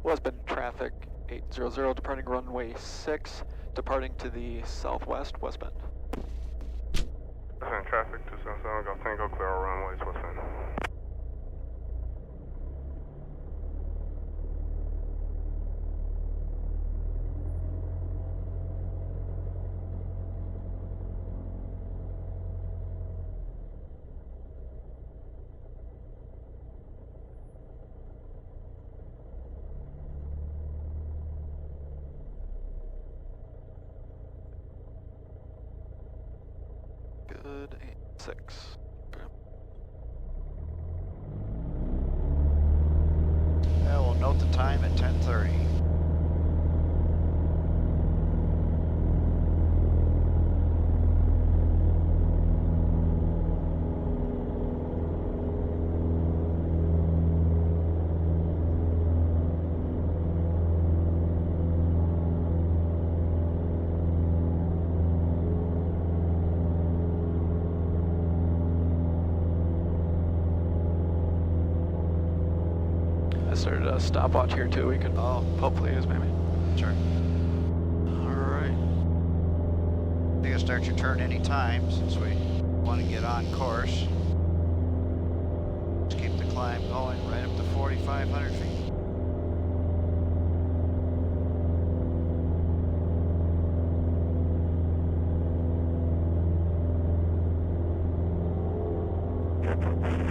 Westbound traffic 800 departing runway 6, departing to the southwest westbound. Westbound traffic 277, Golf Tango, clear all runways westbound. Good, 8-6. Yeah, we'll note the time at 10:30. I started a stopwatch here too. We can hopefully use maybe. Sure. Alright. You can start your turn anytime since we want to get on course. Just keep the climb going right up to 4,500 feet.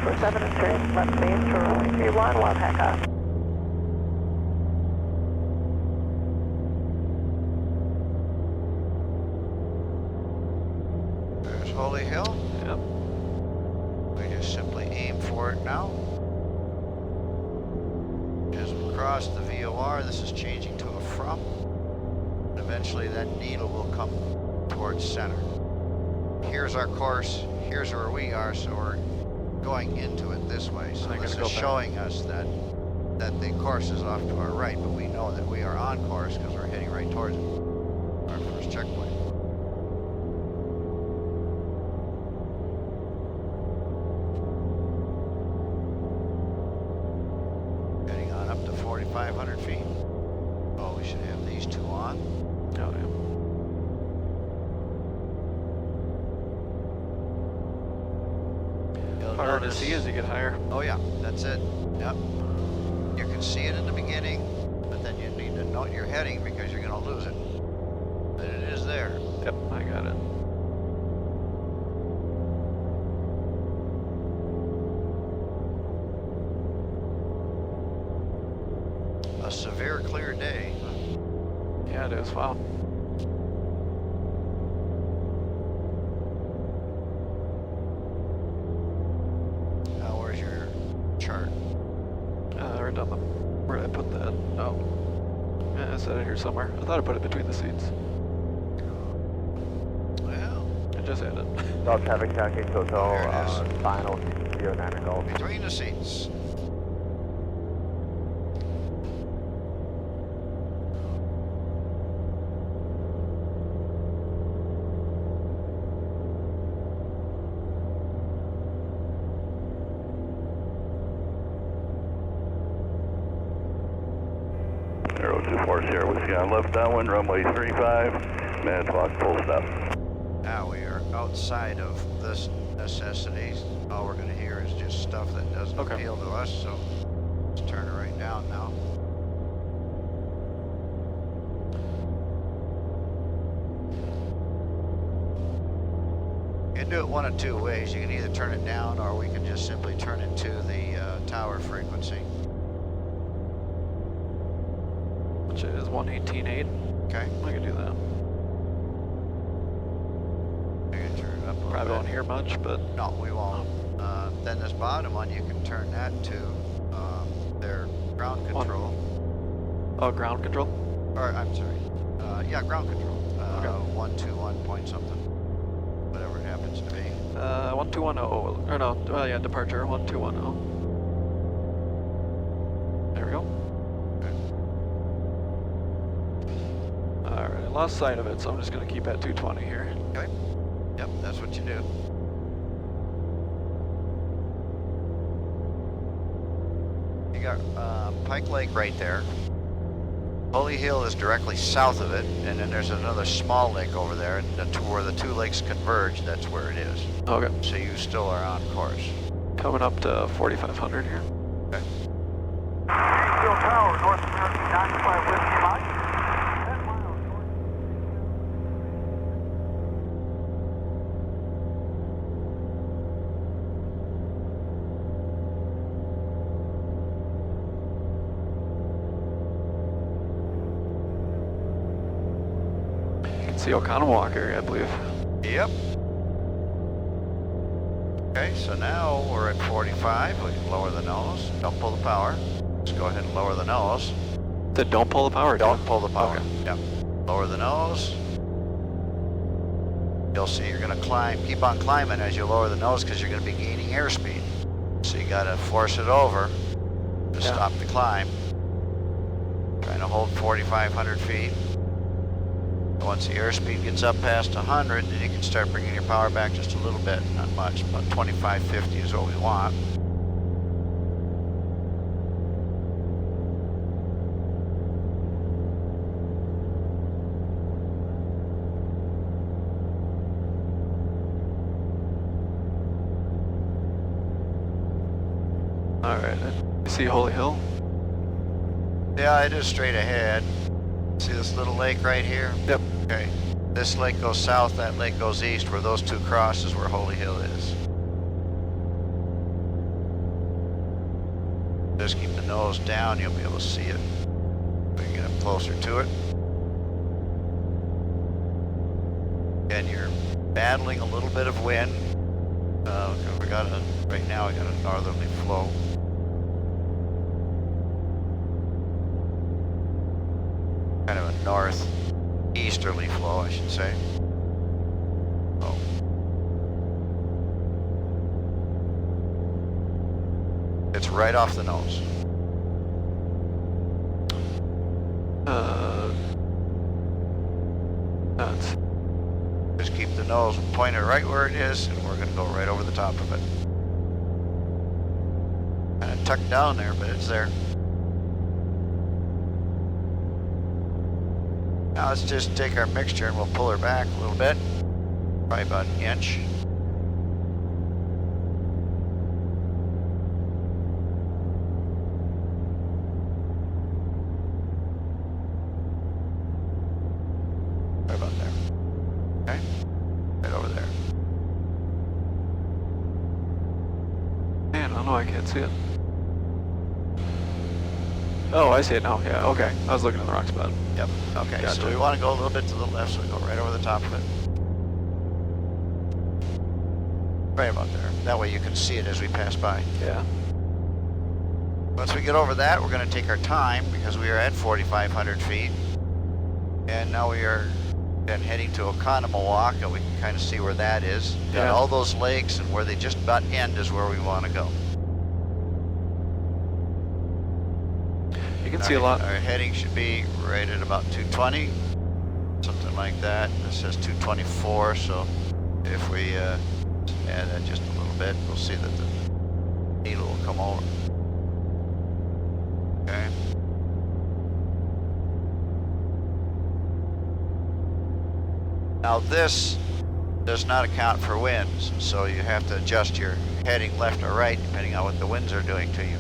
For 7 and straight, left main for runway 31, 1 heck up. There's Holy Hill. Yep. We just simply aim for it now. As we cross the VOR, this is changing to a from. And eventually that needle will come towards center. Here's our course, here's where we are, so we're going into it this way. So this is showing us that the course is off to our right, but we know that we are on course because we're heading right towards it. Our first checkpoint. Heading on up to 4,500 feet. Oh, we should have these two on. Oh, yeah. Harder to see as you get higher. Oh yeah, that's it. Yep. You can see it in the beginning, but then you need to note your heading because you're going to lose it. But it is there. Yep, I got it. A severe clear day. Yeah, it is. Wow. Where's your chart? Right down the... Where did I put that? Oh. Yeah, I set it here somewhere. I thought I put it between the seats. Well, I just had it. South traffic, Taxi Hotel, There it is. final 09 Golf. between the seats. Aero 24 Sierra Whiskey on left downwind, runway 35, Manitowoc full stop. Now we are outside of this necessity. All we're going to hear is just stuff that doesn't appeal to us, so let's turn it right down now. You can do it one of two ways. You can either turn it down or we can just simply turn it to the tower frequency. Which is 118.8. Okay. I can do that. You can turn it up a little Probably bit. won't hear much, but... No, we won't. Then this bottom one, you can turn that to their ground control. Oh, ground control? Or, I'm sorry. Yeah, ground control. Okay. 121 point something. Whatever it happens to be. 1210. Or no, yeah, departure 1210. There we go. Okay. Alright, I lost sight of it, so I'm just going to keep at 220 here. Okay. Yep, that's what you do. You got Pike Lake right there. Holy Hill is directly south of it, and then there's another small lake over there, and where the two lakes converge, that's where it is. Okay. So you still are on course. Coming up to 4,500 here. Okay. Janesville Tower, North American 95 Whiskey Mike. 10 miles north. You can see Oconomowoc area, I believe. Yep. Okay, so now we're at 45. We can lower the nose. Don't pull the power. Just go ahead and lower the nose. Then don't pull the power. Don't pull the power. Okay. Yep. Lower the nose. You'll see you're going to climb. Keep on climbing as you lower the nose because you're going to be gaining airspeed. So you got to force it over to stop the climb. Trying to hold 4,500 feet. Once the airspeed gets up past 100, then you can start bringing your power back just a little bit, not much, about 2550 is what we want. All right. You see Holy Hill? Yeah, it is straight ahead. See this little lake right here? Yep. Okay. This lake goes south, that lake goes east. Where those two cross is where Holy Hill is. Just keep the nose down, you'll be able to see it. We can get up closer to it. And you're battling a little bit of wind. Right now we got a northerly flow. Kind of a northeasterly flow, I should say. Oh. It's right off the nose. That's Just keep the nose pointed right where it is, and we're going to go right over the top of it. Kind of tucked down there, but it's there. Now let's just take our mixture and we'll pull her back a little bit, probably about an inch. Right about there. Okay, right over there. man. I don't know. I can't see it. Oh, I see it now. Yeah. Okay. I was looking in the rock spot. Yep. Okay, Gotcha. so we want to go a little bit to the left, so we go right over the top of it. Right about there. That way you can see it as we pass by. Yeah. Once we get over that, we're going to take our time because we are at 4,500 feet. And now we are then heading to Oconomowoc, and we can kind of see where that is. Got Yeah. all those lakes, and where they just about end is where we want to go. You can see a lot. Our heading should be right at about 220, something like that. This says 224, so if we add that just a little bit, we'll see that the needle will come over. Okay. Now this does not account for winds, so you have to adjust your heading left or right depending on what the winds are doing to you.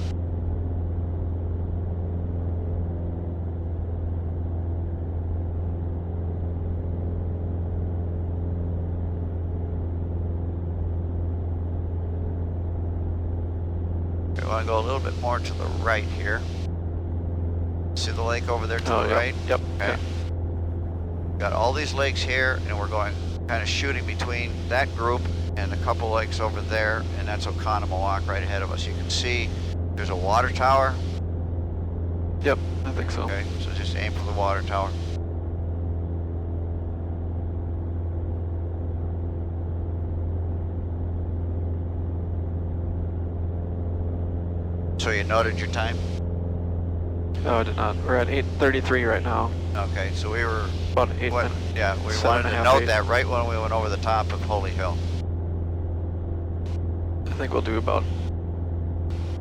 We want to go a little bit more to the right here. See the lake over there to the yep. right? Yep. Okay. Yeah. Got all these lakes here, and we're going kind of shooting between that group and a couple lakes over there, and that's Oconomowoc right ahead of us. You can see there's a water tower. Yep. I think so. Okay, so just aim for the water tower. So you noted your time? No, I did not. We're at 8:33 right now. Okay, so we were, About 8 minutes. yeah, we 7 wanted and a to half, note 8. that right when we went over the top of Holy Hill. I think we'll do about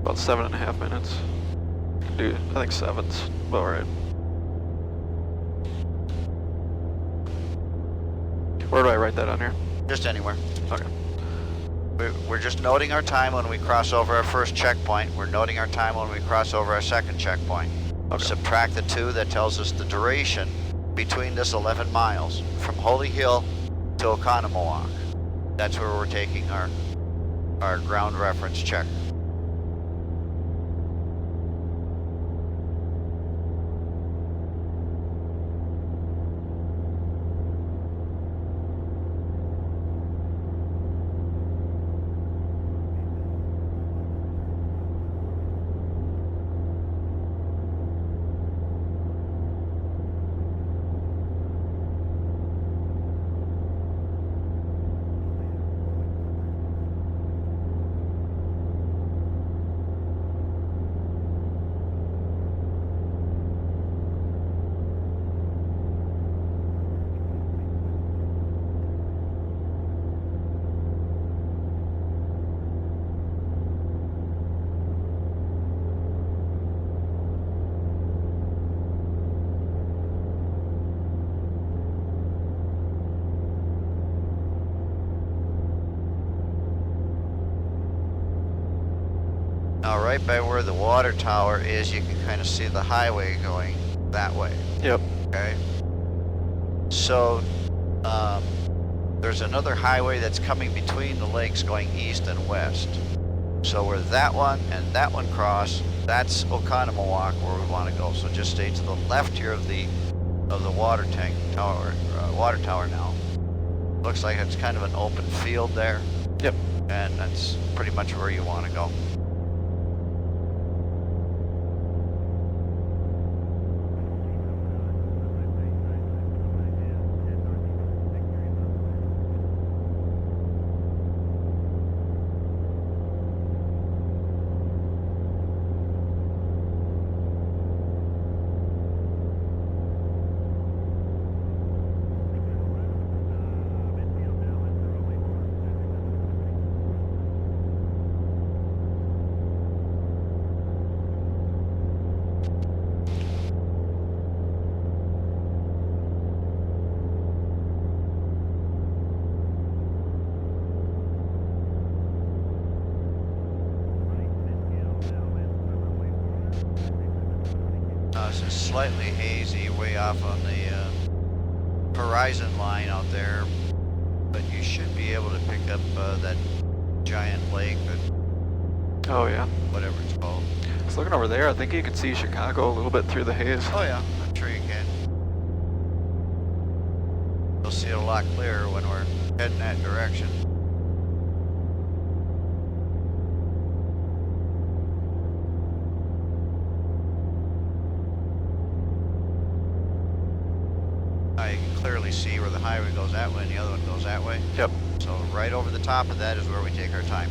7.5 minutes. I think 7's about right. Where do I write that on here? Just anywhere. Okay. We're just noting our time when we cross over our first checkpoint. We're noting our time when we cross over our second checkpoint. Okay. Subtract the 2, that tells us the duration between this 11 miles from Holy Hill to Oconomowoc. That's where we're taking our ground reference check. Now, right by where the water tower is, you can kind of see the highway going that way. Yep. Okay. So, there's another highway that's coming between the lakes going east and west. So where that one and that one cross, that's Oconomowoc where we want to go. So just stay to the left here of the water tank tower, water tower now. Looks like it's kind of an open field there. Yep. And that's pretty much where you want to go. It's slightly hazy way off on the horizon line out there, but you should be able to pick up that giant lake, that Oh yeah. whatever it's called. I was looking over there. I think you can see Chicago a little bit through the haze. Oh yeah, I'm sure you can. You'll see it a lot clearer when we're heading that direction. Now you can clearly see where the highway goes that way and the other one goes that way. Yep. So right over the top of that is where we take our time.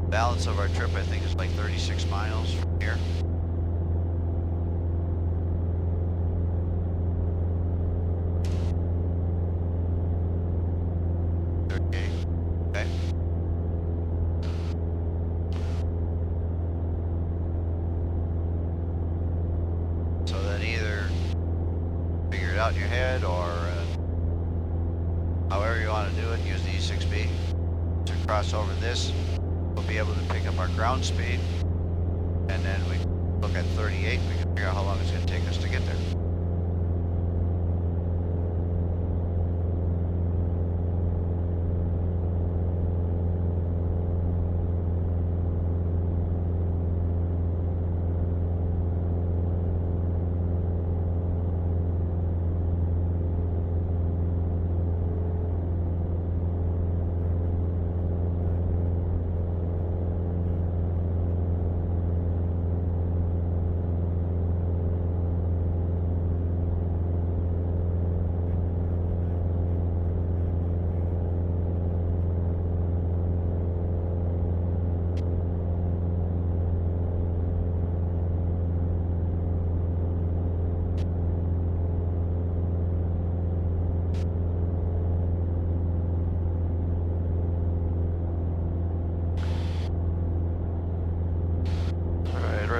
Balance of our trip, I think, is like 36 miles from here. Okay. So then either figure it out in your head or however you want to do it, use the E6B to cross over this. We'll be able to pick up our ground speed, and then we look at 38, we can figure out how long it's going to take us to get there.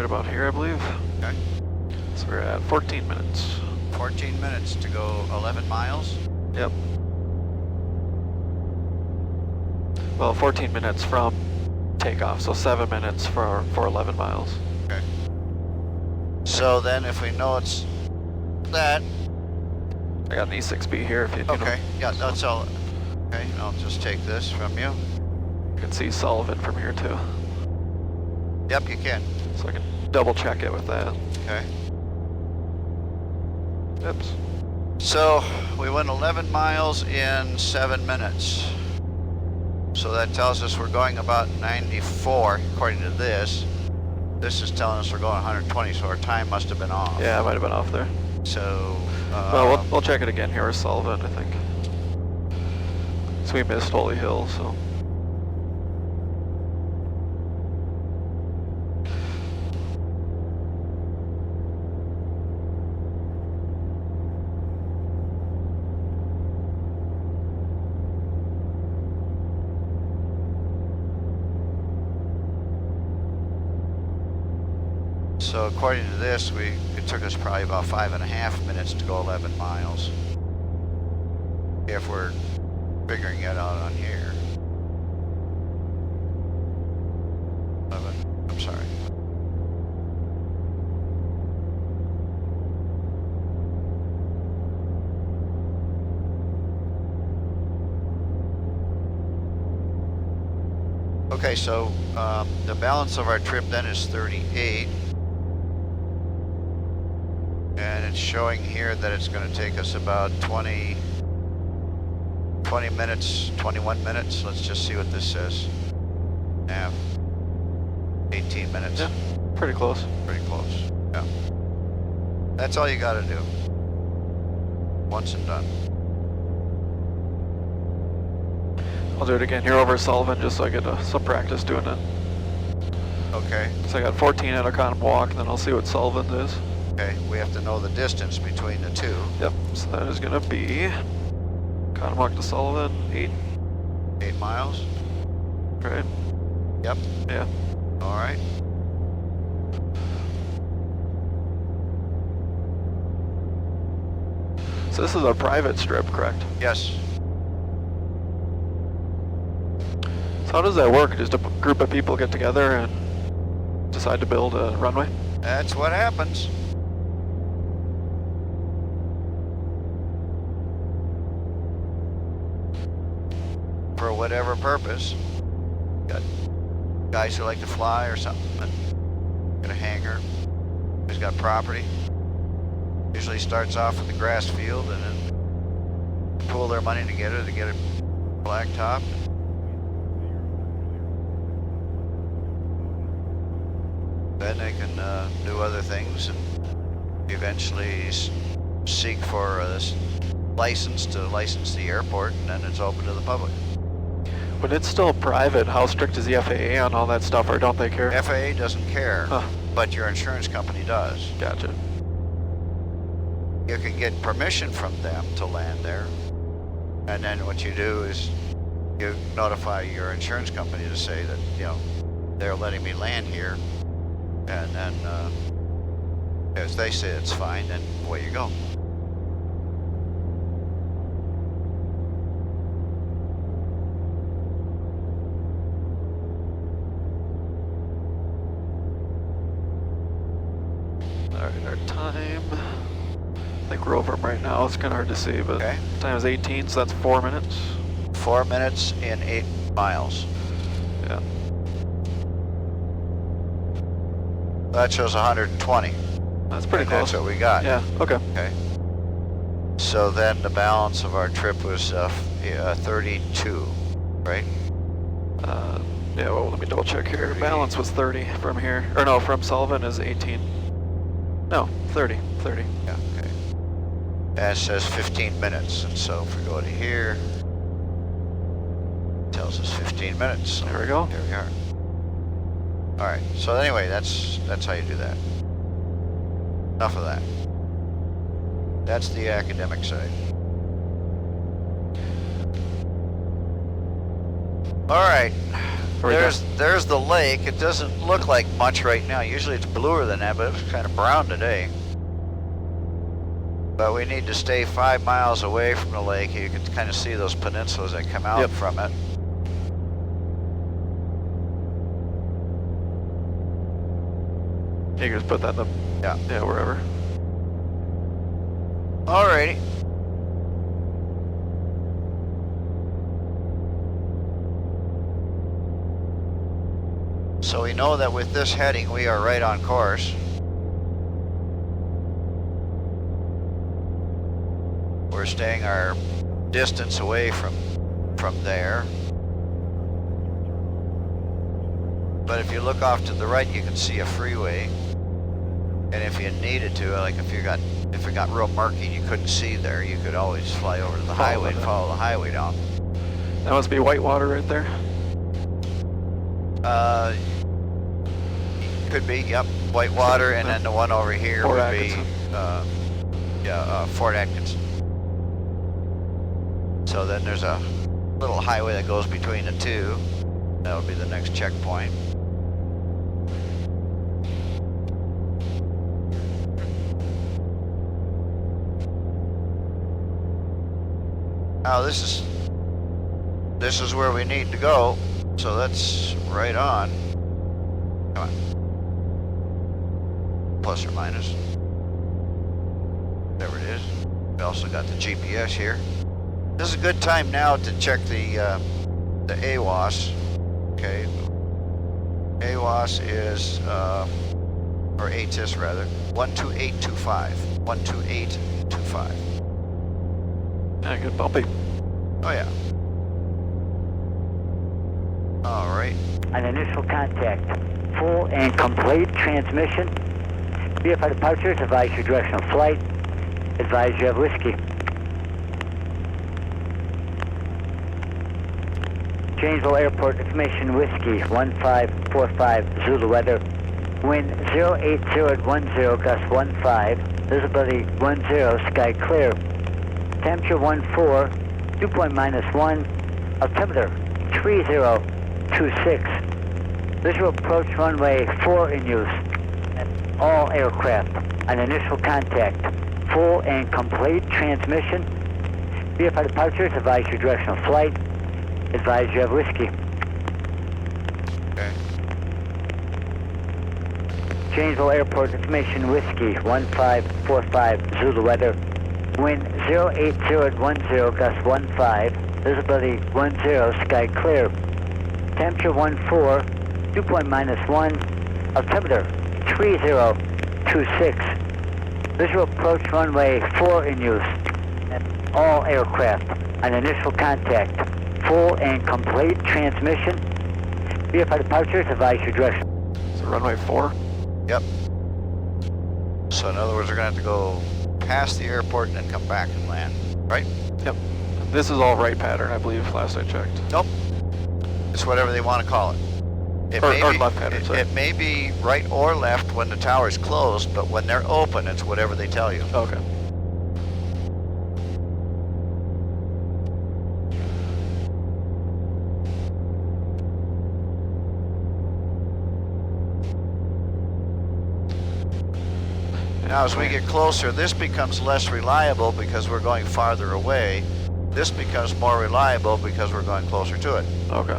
about here, I believe. Okay. So we're at 14 minutes. 14 minutes to go 11 miles. Yep. Well, 14 minutes from takeoff, so 7 minutes for 11 miles. Okay. So then if we know it's that, I got an E6B here if you need okay, them. yeah, that's all. Okay, I'll just take this from you. You can see Sullivan from here too. Yep, you can. So I can double check it with that. Okay. Oops. So we went 11 miles in 7 minutes. So that tells us we're going about 94, according to this. This is telling us we're going 120, so our time must have been off. Yeah, I might have been off there. So, Well, we'll check it again here with Sullivan, I think. So we missed Holy Hill, so. so according to this, it took us probably about 5.5 minutes to go 11 miles. If we're figuring it out on here. 11, I'm sorry. Okay, so the balance of our trip then is 38. And it's showing here that it's going to take us about 20 minutes, 21 minutes. Let's just see what this says. Yeah. 18 minutes. Yeah, pretty close. Pretty close. Yeah. That's all you got to do. Once and done. I'll do it again here over Sullivan just so I get some practice doing it. Okay. So I got 14 at Oconomowoc, then I'll see what Sullivan is. Okay. We have to know the distance between the two. Yep, so that is going to be Oconomowoc to Sullivan, 8 miles. right? Yep. Yeah. All right. So this is a private strip, correct? Yes. So how does that work? Just a group of people get together and decide to build a runway? That's what happens. For whatever purpose. Got guys who like to fly or something, and got a hangar, who's got property. Usually starts off with a grass field and then pool their money together to get a blacktop. Then they can do other things and eventually seek for a license to license the airport, and then it's open to the public. But it's still private. How strict is the FAA on all that stuff, or don't they care? FAA doesn't care, Huh. but your insurance company does. Gotcha. You can get permission from them to land there, and then what you do is you notify your insurance company to say that, you know, they're letting me land here, and then as they say it's fine, then away you go. Alright, our time. I think we're over them right now. It's kind of hard to see, but Okay. time is 18, so that's 4 minutes. 4 minutes in 8 miles. Yeah. That shows 120. That's pretty and close. That's what we got. Yeah, okay. Okay. So then the balance of our trip was 32, right? Yeah, well, let me double check here. Balance was 30 from here. Or no, from Sullivan is 18. No, 30. Yeah, okay. And it says 15 minutes, and so if we go to here, it tells us 15 minutes. So There we go. Here we are. All right, so anyway, that's how you do that. Enough of that. That's the academic side. All right, Right There's the lake. It doesn't look like much right now. Usually it's bluer than that, but it's kind of brown today. But we need to stay 5 miles away from the lake. You can kind of see those peninsulas that come out from it. You can just put that in the, yeah, wherever. Alrighty. So we know that with this heading, we are right on course. We're staying our distance away from there. But if you look off to the right, you can see a freeway. And if you needed to, like if it got real murky and you couldn't see there, you could always fly over to the highway and follow the highway down. That must be Whitewater right there. Could be, yep. Whitewater, and then the one over here Fort would Atkinson. be, Fort Atkinson. So then there's a little highway that goes between the two. That'll be the next checkpoint. Now this is where we need to go, so that's right on. Come on. Plus or minus. There it is. We also got the GPS here. This is a good time now to check the AWAS. Okay. AWAS is, or ATIS rather, 12825. 12825. Yeah, good bumpy. Oh yeah. All right. An initial contact. Full and complete transmission. VFR departures, advise your direction of flight. Advise you have whiskey. Janesville Airport information whiskey 1545 Zulu weather. Wind 080 at 10, gust 15. Visibility 10, sky clear. Temperature 14, dew point -1. Altimeter 3026. Visual approach runway 4 in use. All aircraft on initial contact. Full and complete transmission. VFR departures, advise your direction of flight. Advise you have whiskey. Okay. Janesville Airport information whiskey 1545 Zulu weather. Wind 080 at 10, gust 15. Visibility 10, sky clear. Temperature 14, dew point -1. Altimeter 3026. Visual approach runway 4 in use. All aircraft on initial contact. Full and complete transmission. VFR departures, advise your direction. So runway 4? Yep. So in other words, we're gonna have to go past the airport and then come back and land, right? Yep. This is all right pattern, I believe, last I checked. Nope. It's whatever they want to call it. Or left pattern, sorry. It may be right or left when the tower's closed, but when they're open, it's whatever they tell you. Okay. Now, as we get closer, this becomes less reliable because we're going farther away. This becomes more reliable because we're going closer to it. Okay.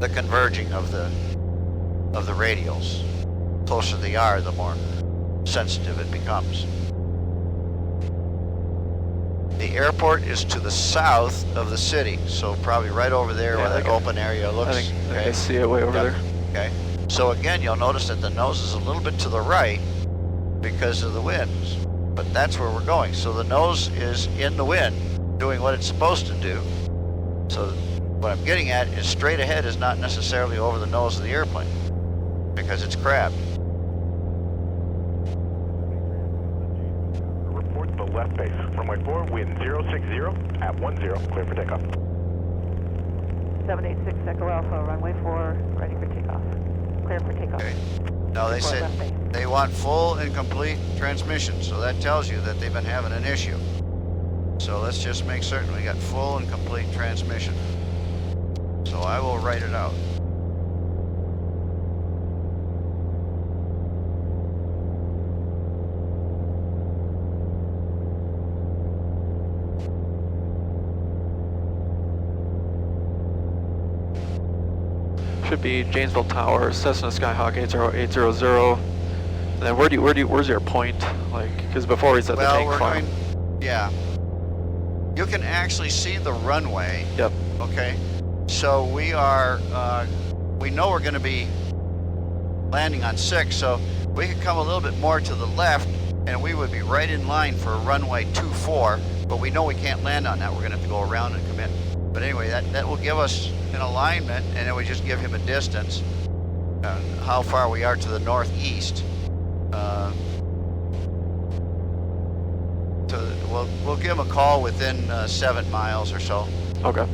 The converging of the radials. Closer they are, the more sensitive it becomes. The airport is to the south of the city, so probably right over there where that open area looks. I think I see it way over there. Okay. So again, you'll notice that the nose is a little bit to the right because of the winds, but that's where we're going. So the nose is in the wind, doing what it's supposed to do. So what I'm getting at is straight ahead is not necessarily over the nose of the airplane because it's crabbed. Report the left base. Runway 4, wind 060 at 10, clear for takeoff. 786 Echo Alpha, runway 4, ready for takeoff. Clear for takeoff. Okay. Now they said they want full and complete transmission, so that tells you that they've been having an issue. So let's just make certain we got full and complete transmission. So I will write it out. should be Janesville Tower, Cessna Skyhawk 80800. And then where's your point? Like, because before we said the Well, tank we're farm. going, yeah. You can actually see the runway. Yep. Okay. So we are, we know we're going to be landing on 6, so we could come a little bit more to the left and we would be right in line for runway 24, but we know we can't land on that. We're going to have to go around and come in. But anyway, that will give us an alignment, and then we just give him a distance, how far we are to the northeast. We'll give him a call within 7 miles or so. Okay.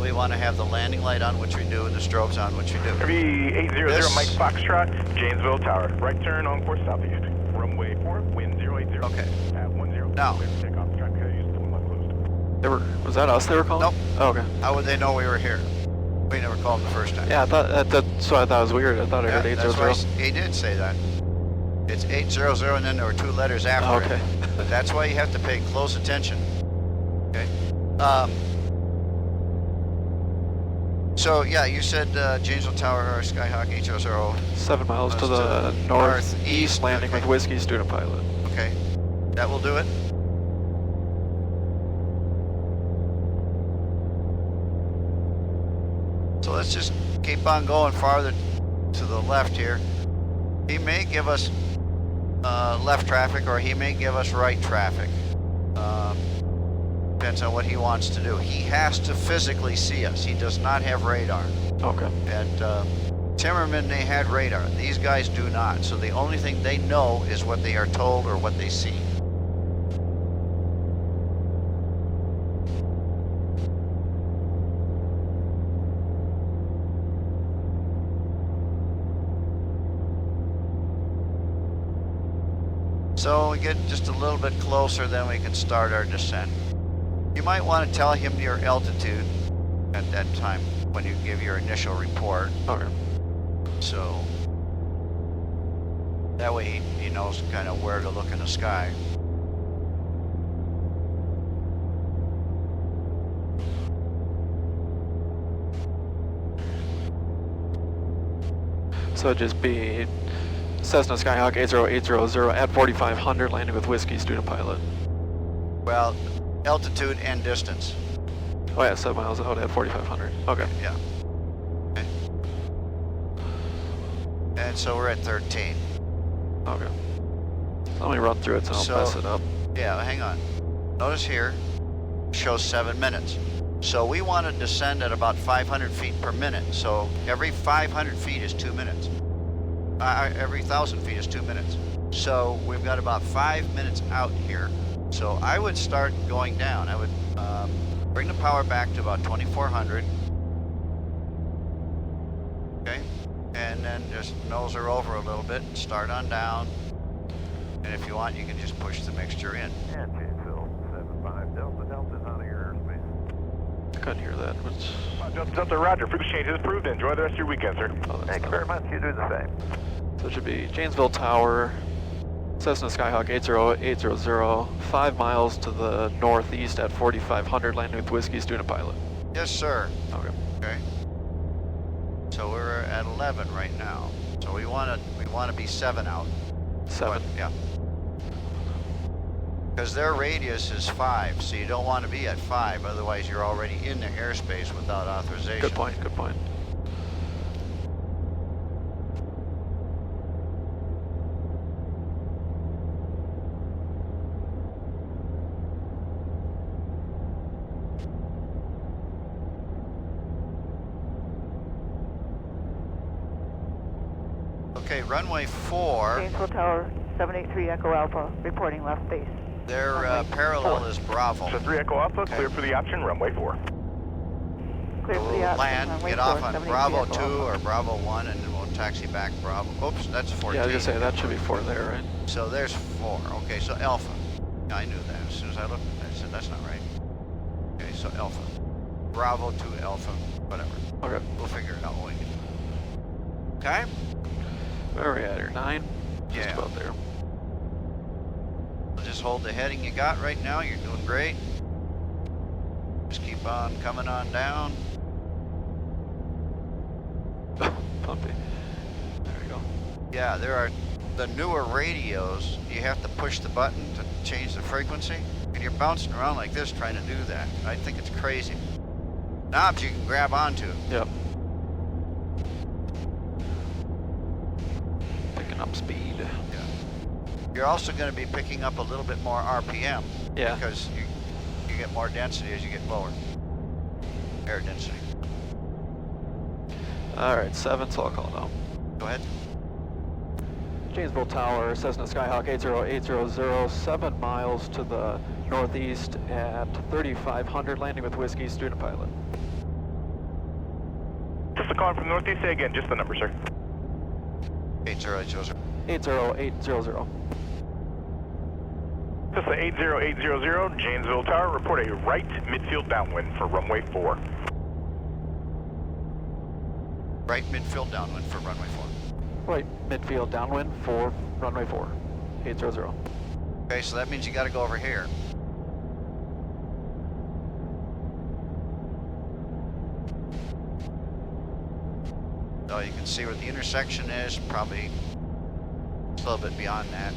We want to have the landing light on, which we do, and the strobes on, which we do. Heavy 800 This- Mike Foxtrot, Janesville Tower. Right turn on course southeast. Runway 4, wind 080. Okay. At 10. Now. Clear for takeoff. Track use the one left closed. Was that us they were calling? Nope. Oh, okay. How would they know we were here? We never called them the first time. Yeah, I thought that's what I thought was weird. I thought I heard Yeah, that's why 800. he did say that. It's 800, and then there were 2 letters after Okay. it. That's why you have to pay close attention. Okay. So yeah, you said Janesville Tower or Skyhawk 800. 7 miles to the northeast, landing with Whiskey Student Pilot. Okay, that will do it. So let's just keep on going farther to the left here. He may give us left traffic, or he may give us right traffic. Depends on what he wants to do. He has to physically see us. He does not have radar. Okay. And Timmerman, they had radar. These guys do not. So the only thing they know is what they are told or what they see. So we get just a little bit closer, then we can start our descent. You might want to tell him your altitude at that time when you give your initial report. Okay. So that way he knows kind of where to look in the sky. So it'd just be Cessna Skyhawk 80800 at 4500, landing with Whiskey Student Pilot. Well, altitude and distance. Oh yeah, 7 miles out at 4500. Okay. Yeah. Okay. And so we're at 13. Okay. Let me run through it so I'll mess it up. Yeah, hang on. Notice here, shows 7 minutes. So we want to descend at about 500 feet per minute. So every 500 feet is 2 minutes. Every 1,000 feet is 2 minutes. So we've got about 5 minutes out here. So I would start going down. I would bring the power back to about 2400. Okay, and then just nose her over a little bit and start on down. And if you want, you can just push the mixture in. And Janesville, 75 Delta. Delta's out of your airspace. I couldn't hear that. Which, Delta Roger. Frequency change is approved. Enjoy the rest of your weekend, sir. oh, that's Thank you not- very much. You do the same. So it should be Janesville Tower, Cessna Skyhawk 80800, 5 miles to the northeast at 4500, landing with Whiskey Student Pilot. Yes, sir. Okay. Okay. So we're at 11 right now. So we want to be 7 out. 7. But, yeah. Because their radius is 5, so you don't want to be at 5. Otherwise, you're already in the airspace without authorization. Good point, good point. Okay, runway 4. Janesville Tower, 783 Echo Alpha, reporting left base. Their parallel is Bravo. So 3 Echo Alpha, Okay. clear for the option, runway 4. Clear for the We'll option, land, runway get 4, off on 783 Bravo Echo 2 Alpha. or Bravo 1, and then we'll taxi back Bravo. Oops, that's 14. Yeah, I was gonna say that should be 4 there, right? So there's 4. Okay, so Alpha. Yeah, I knew that. As soon as I looked, I said that's not right. Okay, so Alpha. Bravo to Alpha, whatever. Okay. We'll figure it out when we get there. Okay? Where are we at here? 9? Just Yeah. about there. So just hold the heading you got right now. You're doing great. Just keep on coming on down. clumpy. There you go. Yeah, there are the newer radios, you have to push the button to change the frequency, and you're bouncing around like this trying to do that. I think it's crazy. Knobs you can grab onto. Yep. Picking up speed. Yeah. You're also going to be picking up a little bit more RPM. Yeah. Because you get more density as you get lower. Air density. Alright, 7, so I'll call it out. Go ahead. Janesville Tower, Cessna Skyhawk 80800, 7 miles to the northeast at 3500, landing with Whiskey, student pilot. Just a call from northeast. Say again, just the number, sir. 80800. 80800. Just the 80800, Janesville Tower. Report a right midfield downwind for runway 4. Right midfield downwind for runway 4. Right, midfield downwind for runway 4, 800. Okay, so that means you got to go over here. So you can see where the intersection is, probably a little bit beyond that.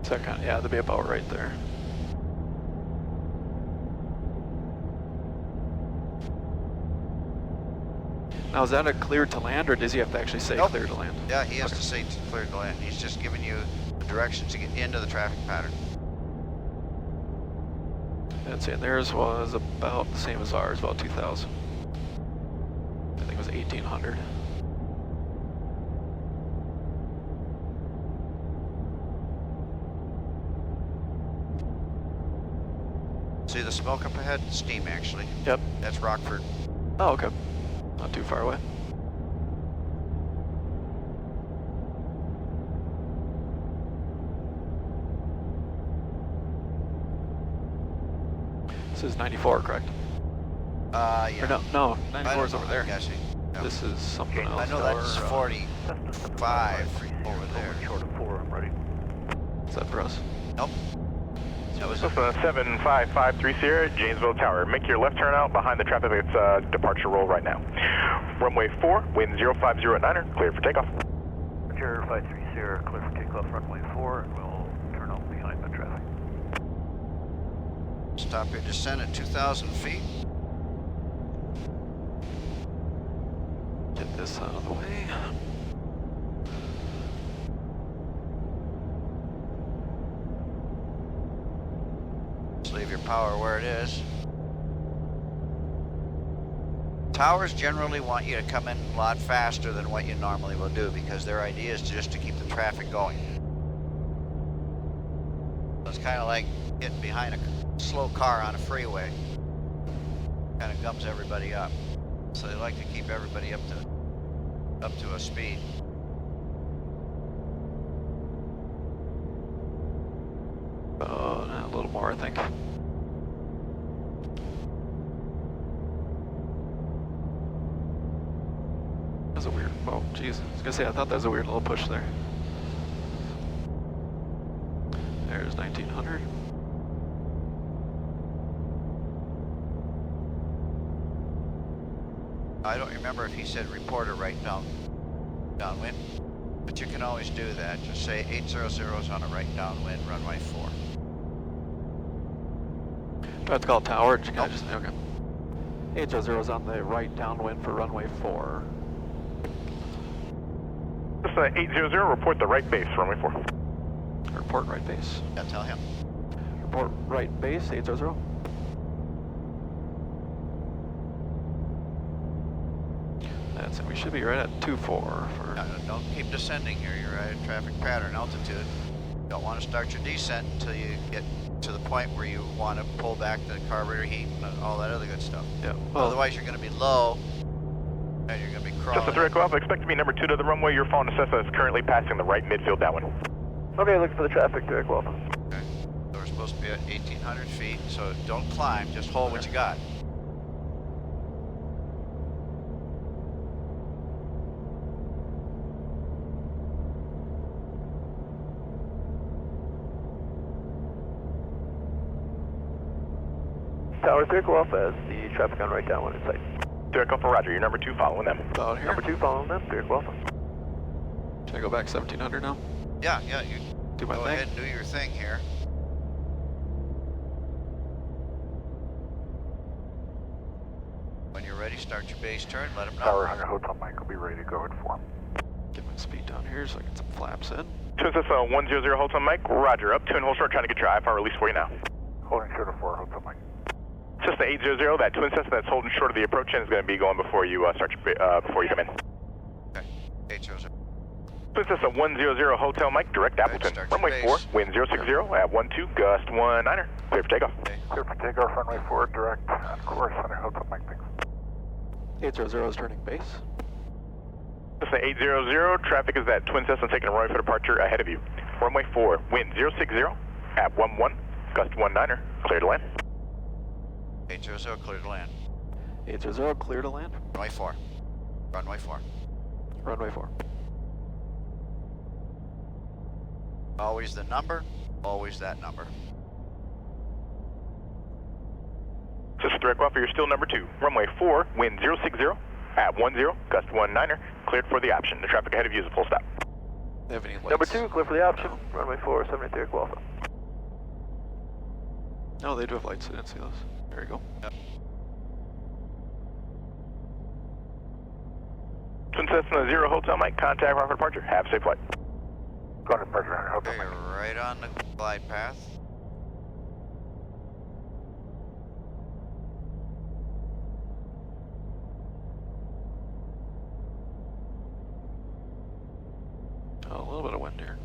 So kind of, yeah, that'd be about right there. Now, is that a cleared to land, or does he have to actually say Nope. clear to land? Yeah, he has to say clear to land. He's just giving you the directions to get into the traffic pattern. That's it. Theirs was about the same as ours, about 2,000. I think it was 1,800. See the smoke up ahead? Steam, actually. Yep. That's Rockford. Oh, okay. Not too far away. This is 94, correct? Yeah. Or no, 94 is over I'm there. guessing. No. This is something else. I know that's Or, 45 over there. Short of 4, I'm ready. Is that for us? Nope. That was Cessna 75530, Janesville Tower. Make your left turn out behind the traffic lights departure roll right now. Runway 4, wind 050 at 9er, clear for takeoff. Roger, 530, clear for takeoff, runway 4, and we'll turn out behind the traffic. Stop your descent at 2,000 feet. Get this out of the way. Just leave your power where it is. Towers generally want you to come in a lot faster than what you normally will do because their idea is just to keep the traffic going. So it's kind of like getting behind a slow car on a freeway. Kind of gums everybody up. So they like to keep everybody up to a speed. A little more, I think. That's a weird. Oh, geez. I was gonna say I thought that was a weird little push there. There's 1900. I don't remember if he said report or right downwind, but you can always do that. Just say 800 is on a right downwind, runway 4. Do I have to call tower? Or can I Nope. just, okay. 800 is on the right downwind for runway 4. Cessna 800, report the right base, runway 4. Report right base. Yeah, tell him. Report right base, 800. That's it. We should be right at 24 for... No, don't keep descending here. You're at traffic pattern altitude. Don't want to start your descent until you get to the point where you want to pull back the carburetor heat and all that other good stuff. Yeah. Well, Otherwise, you're going to be low and you're going to be crawling. Cessna 3 Echo Alpha, expect to be number 2 to the runway. Your phone Cessna is currently passing the right midfield downwind. Okay, looking for the traffic, 3 Echo Alpha. Okay. So we're supposed to be at 1,800 feet, so don't climb, just hold what you got. Tower 3 Echo Alpha has the traffic on right downwind in sight. Derek Alpha, roger. You're number 2 following them. About here. Number 2 following them, Derek Alpha. Should I go back 1700 now? Yeah, you Do my go thing? ahead and do your thing here. When you're ready, start your base turn, let them know. Tower 100 Hotel Mike will be ready to go at 4. Get my speed down here so I get some flaps in. Twin Cessna 100 Hotel Mike, roger. Up 2 and hold short, trying to get your IFR release for you now. Holding short of 4 Hotel Mike. Cessna 800, that Twin Cessna that's holding short of the approach end is going to be going before you start your, before you come in. Okay, 800. Twin Cessna 100 Hotel Mike, direct Appleton. start your Runway base. 4, wind 060 at 12, gust 19er. Clear for takeoff. Okay. Clear for takeoff, runway 4, direct, on course, 100 Hotel Mike, thanks. 800 is turning base. Cessna 800, traffic is that Twin Cessna taking a runway for departure ahead of you. Runway 4, wind 060 at 11, gust 19er. Clear to land. 800, clear to land. 800, clear to land. Runway 4. Runway 4. Runway 4. Always the number, always that number. Cessna direct offer, you're still number 2. Runway 4, wind 060 at 10, gust 19er. Cleared for the option. The traffic ahead of you is a full stop. They have any lights? Number 2, clear for the option, runway 4, 70 Derek Alpha. No, they do have lights. I didn't see those. There you go. Yep. Twin Cessna 0 Hotel Mike, contact Rockford departure. Have a safe flight. Going to departure, 100 Hotel Okay, Mike. right on the glide path. Oh, a little bit of wind here.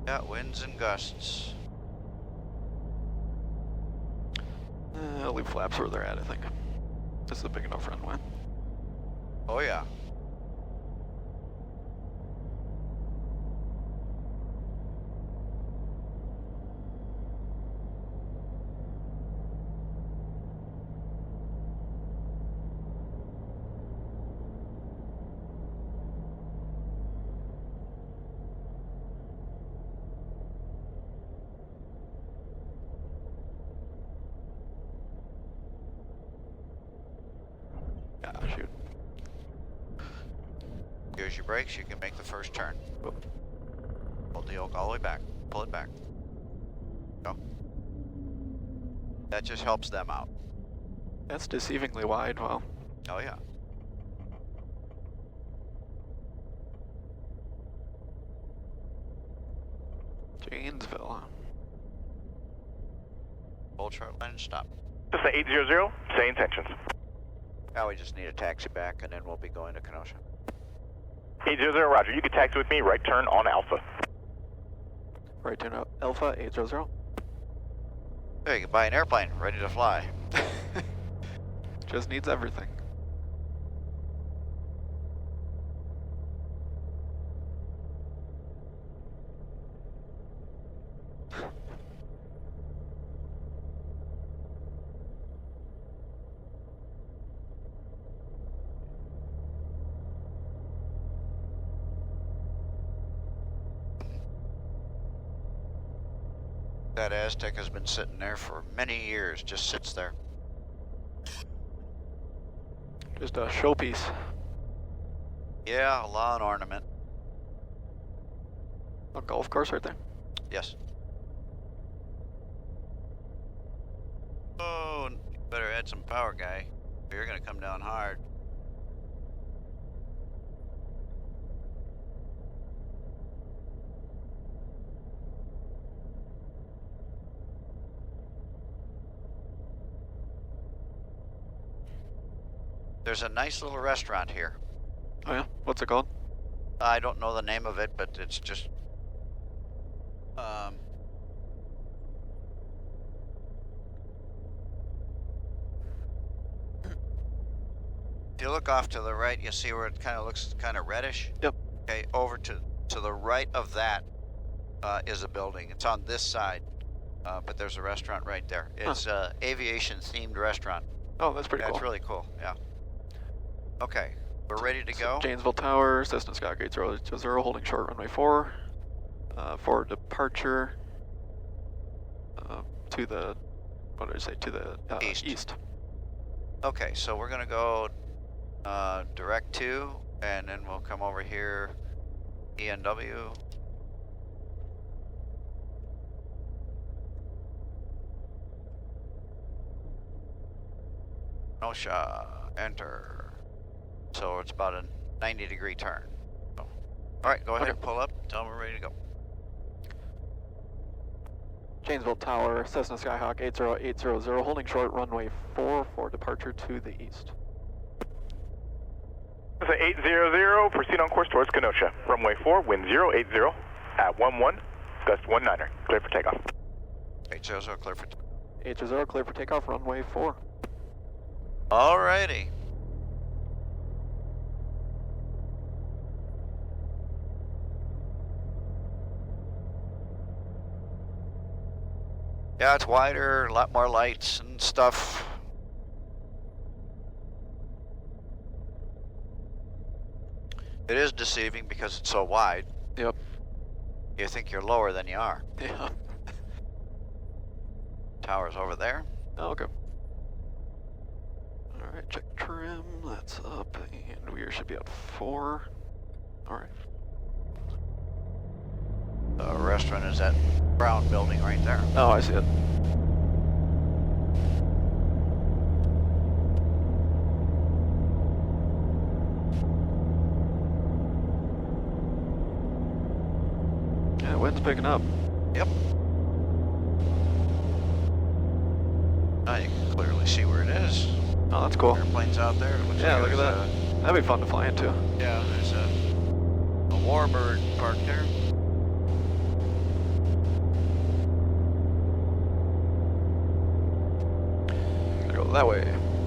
Yeah, winds and gusts. I'll leave flaps where they're at, I think. This is a big enough runway. Oh yeah. Ah, shoot. Use your brakes, you can make the first turn. Hold the yoke all the way back. Pull it back. Go. That just helps them out. That's deceivingly wide. Wow. Oh yeah. Janesville, huh? Hold short line and stop. Cessna 800, say intentions. Now we just need a taxi back and then we'll be going to Kenosha. 800, roger. You can taxi with me, right turn on Alpha. Right turn out Alpha 800. There, you can buy an airplane, ready to fly. Just needs everything. That Aztec has been sitting there for many years, just sits there. Just a showpiece. Yeah, a lawn ornament. A golf course right there. Yes. Oh, you better add some power, guy. Or you're gonna come down hard. There's a nice little restaurant here. Oh yeah? What's it called? I don't know the name of it, but it's just if you look off to the right, you see where it kind of looks kind of reddish. Yep. Okay, over to the right of that is a building. It's on this side, but there's a restaurant right there. It's a aviation themed restaurant. Oh, that's pretty Yeah, cool. it's really cool. Yeah. Okay, we're ready to go. Janesville Tower, Cessna Skyhawk 800, holding short runway 4. For departure to the what did I say, to the east. Okay, so we're gonna go direct to, and then we'll come over here, ENW. Kenosha, enter. So it's about a 90-degree turn. So, all right, go ahead and pull up. Tell them we're ready to go. Janesville Tower, Cessna Skyhawk 80800, holding short runway 4 for departure to the east. Cessna 800, proceed on course towards Kenosha. Runway 4, wind 080 at 11, gust 19er. Clear for takeoff. 800, clear for 800, clear for takeoff, runway 4. Alrighty. Yeah, it's wider, a lot more lights and stuff. It is deceiving because it's so wide. Yep. You think you're lower than you are. Yeah. Tower's over there. Oh, okay. Alright, check trim, that's up, and we should be at 4. Alright. The restaurant is that brown building right there. Oh, I see it. Yeah, wind's picking up. Yep. Now you can clearly see where it is. Oh, that's cool. Airplanes out there. It looks Yeah, like look at there's that. That'd be fun to fly into. Yeah, there's a warbird parked there. Go that way.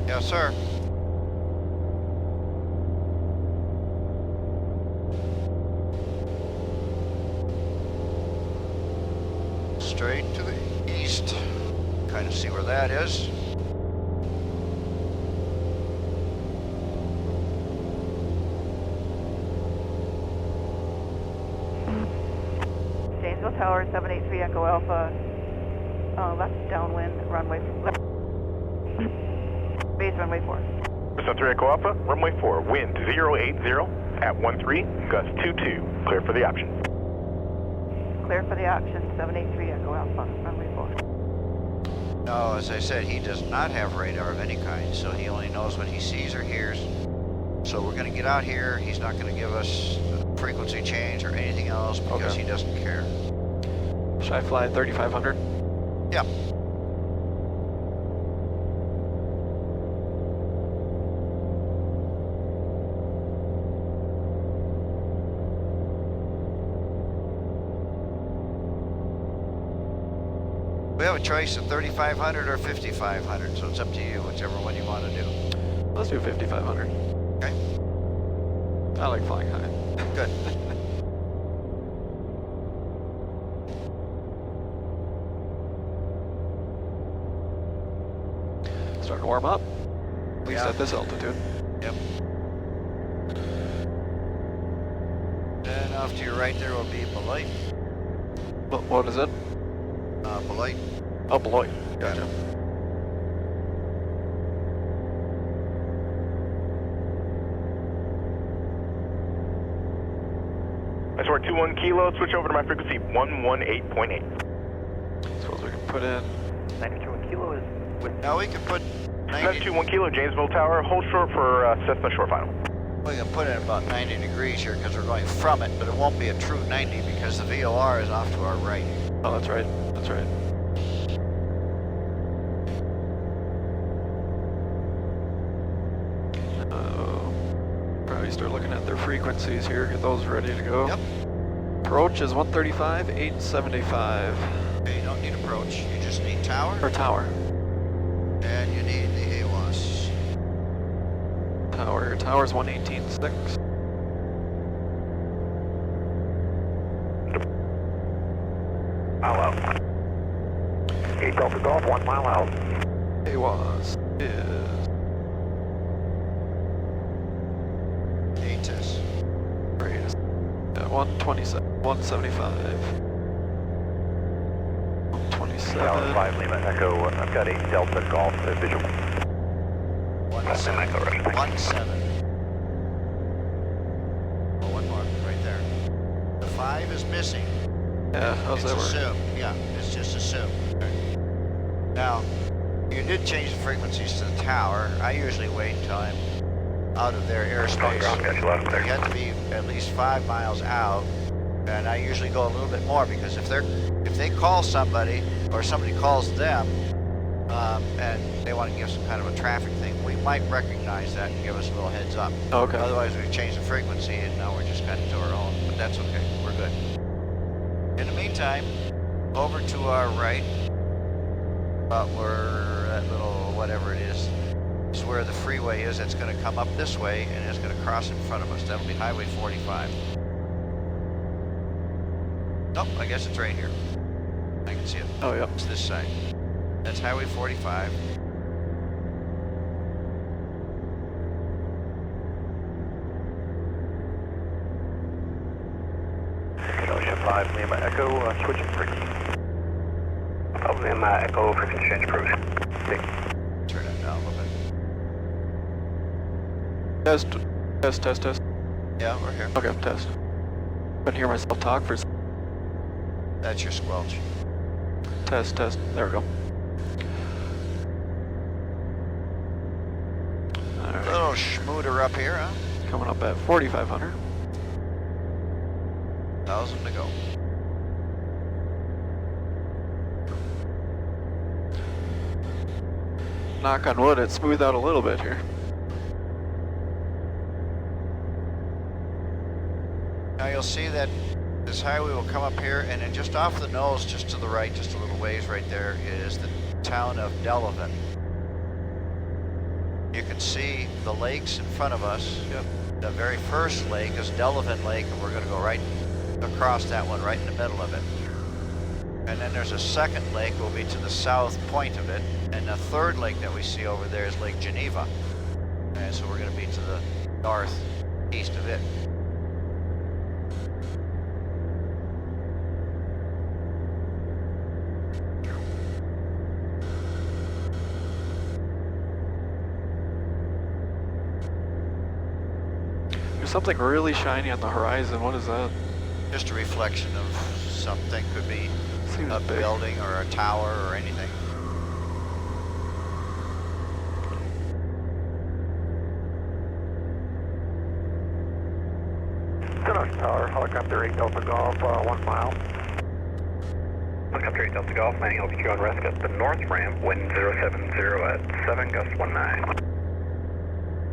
Yes, sir. Straight to the east. Kind of see where that is. Janesville Tower, 783 Echo Alpha, left downwind, runway, left, base runway 4. Cessna 3 Echo Alpha, runway 4, wind 080 at 13, gust 22. Clear for the option. Clear for the option, 783 Echo Alpha, runway 4. No, as I said, he does not have radar of any kind, so he only knows what he sees or hears. So we're going to get out here. He's not going to give us frequency change or anything else because he doesn't care. Should I fly 3500? Yeah. We have a choice of 3,500 or 5,500, so it's up to you, whichever one you want to do. Let's do 5500. Okay. I like flying high. Good. Start to warm up. At least Yeah. at this altitude. Yep. And off to your right there will be Beloit. What is it? Beloit. Oh, Beloit. Gotcha. That's where 21 kilo, switch over to my frequency 118.8. Suppose we can put in. 91 kilo is with. Now we can put That's 90. 21 kilo, Janesville Tower, hold short for Cessna short final. We can put it about 90 degrees here because we're going from it, but it won't be a true 90 because the VOR is off to our right. Oh, that's right. That's right. Probably start looking at their frequencies here, get those ready to go. Yep. Approach is 135, 875. Okay, you don't need approach. You just need tower, Or tower. and you need the AWAS. Tower's 118.6. Mile out. 8 Delta Golf, 1 mile out. AWAS is ATIS. great. 127, 175. 127. 7. 5 Lima Echo, I've got a Delta Golf visual. 17. 17. Oh, one more, right there. The 5 is missing. Yeah, how's It's that work? assumed, yeah, it's just assumed. Okay. Now, you did change the frequencies to the tower. I usually wait until I'm out of their airspace. You have to be at least 5 miles out, and I usually go a little bit more because if they call somebody or somebody calls them and they want to give some kind of a traffic thing, we might recognize that and give us a little heads up. Okay. Otherwise, we've changed the frequency and now we're just kind of to our own, but that's okay. We're good. In the meantime, over to our right, about where that little whatever it is where the freeway is. That's going to come up this way and it's going to cross in front of us. That'll be Highway 45. Nope, I guess it's right here. I can see it. Oh, yeah. It's this side. That's Highway 45. Kenosha 5 Lima Echo, switching frequency. 5 Lima Echo, frequency change approved. Turn it down a little bit. Test. Yeah, we're here. Okay, test. Couldn't hear myself talk for a second. That's your squelch. Test. There we go. All right. Little schmooter up here, huh? Coming up at 4,500. 1,000 to go. Knock on wood, it smoothed out a little bit here. Now you'll see that this highway will come up here, and then just off the nose, just to the right, just a little ways right there, is the town of Delavan. You can see the lakes in front of us. Yep. The very first lake is Delavan Lake, and we're going to go right across that one, right in the middle of it. And then there's a second lake, will be to the south point of it, and the third lake that we see over there is Lake Geneva. And so we're going to be to the northeast of it. There's something really shiny on the horizon. What is that? Just a reflection of something, could be Seems a big. building or a tower or anything. Kenosha Tower, helicopter 8 Delta Golf, 1 mile. Helicopter 8 Delta Golf, landing altitude on rest at the north ramp, wind 070 at 7, gust 19.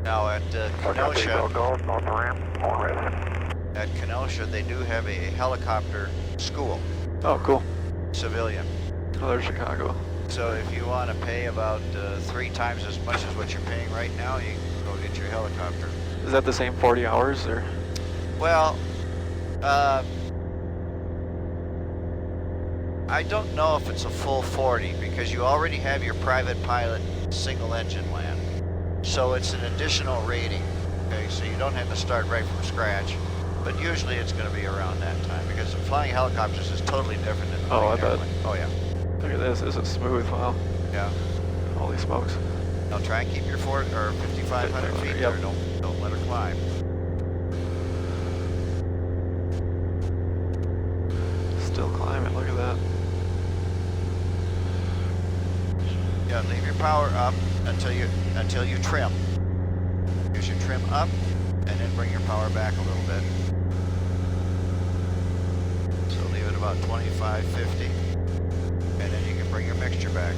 Now at Helicopter 8 Delta Kenosha, Golf, north ramp, on rest. at Kenosha, they do have a helicopter school, Oh, cool. civilian. Oh, there's Chicago. So if you want to pay about 3 times as much as what you're paying right now, you can go get your helicopter. Is that the same 40 hours or? Well, I don't know if it's a full 40 because you already have your private pilot single engine land. So it's an additional rating, okay? So you don't have to start right from scratch, but usually it's going to be around that time because flying helicopters is totally different than Oh, flying I an bet. airplane. Oh yeah, Look at this. This is smooth. Wow. yeah. Holy smokes. Now try and keep your 5,500 feet Yep. there. Don't let her climb. Still climbing. Look at that. Yeah, leave your power up until you trim. Use your trim up, and then bring your power back a little bit. So leave it about 25, 50, and then you can bring your mixture back.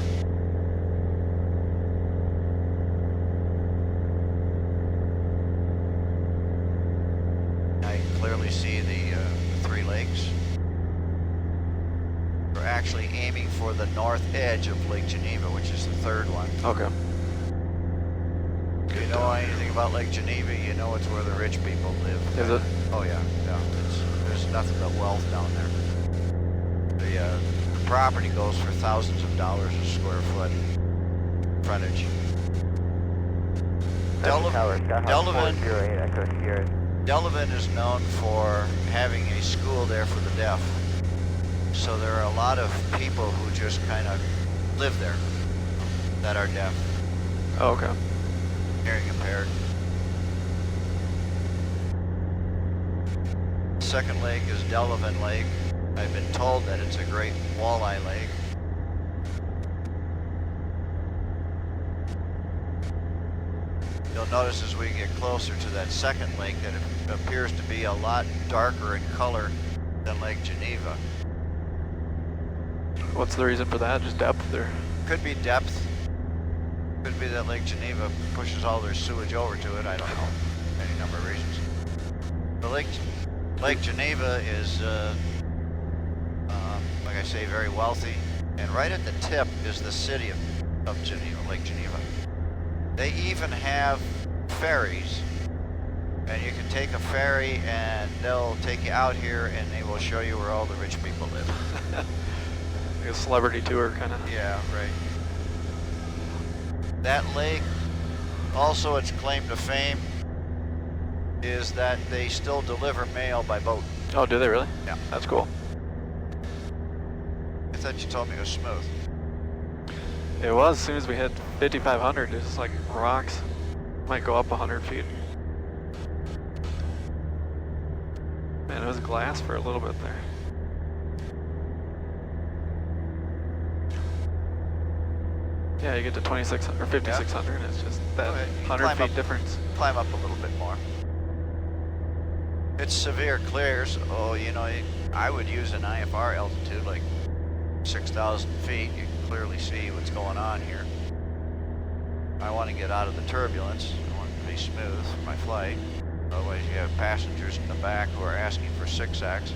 Now you can clearly see the 3 lakes. We're actually aiming for the north edge of Lake Geneva, which is the third one. Okay. If you know anything about Lake Geneva, you know it's where the rich people live. Is it? Oh yeah, yeah. There's nothing but wealth down there. The property goes for thousands of dollars a square foot frontage. Delavan is known for having a school there for the deaf. So there are a lot of people who just kind of live there that are deaf, Oh, okay. hearing impaired. Second lake is Delavan Lake. I've been told that it's a great walleye lake. You'll notice as we get closer to that second lake that it appears to be a lot darker in color than Lake Geneva. What's the reason for that? Just depth or? Could be depth. Could be that Lake Geneva pushes all their sewage over to it. I don't know. Any number of reasons. The Lake Geneva is, like I say, very wealthy. And right at the tip is the city of Geneva, Lake Geneva. They even have ferries. And you can take a ferry and they'll take you out here and they will show you where all the rich people live. Like a celebrity tour, kind of. Yeah, right. That lake, also its claim to fame is that they still deliver mail by boat. Oh, do they really? Yeah. That's cool. I thought you told me it was smooth. It was, as soon as we hit 5,500, it's just like rocks. Might go up 100 feet. Man, it was glass for a little bit there. Yeah, you get to 2,600 or 5,600, and it's just that Okay, you 100 climb feet up. difference. Climb up a little bit more. It's severe clears. Oh, you know, I would use an IFR altitude like 6,000 feet. You can clearly see what's going on here. I want to get out of the turbulence. I want it to be smooth for my flight. Otherwise, you have passengers in the back who are asking for 6X.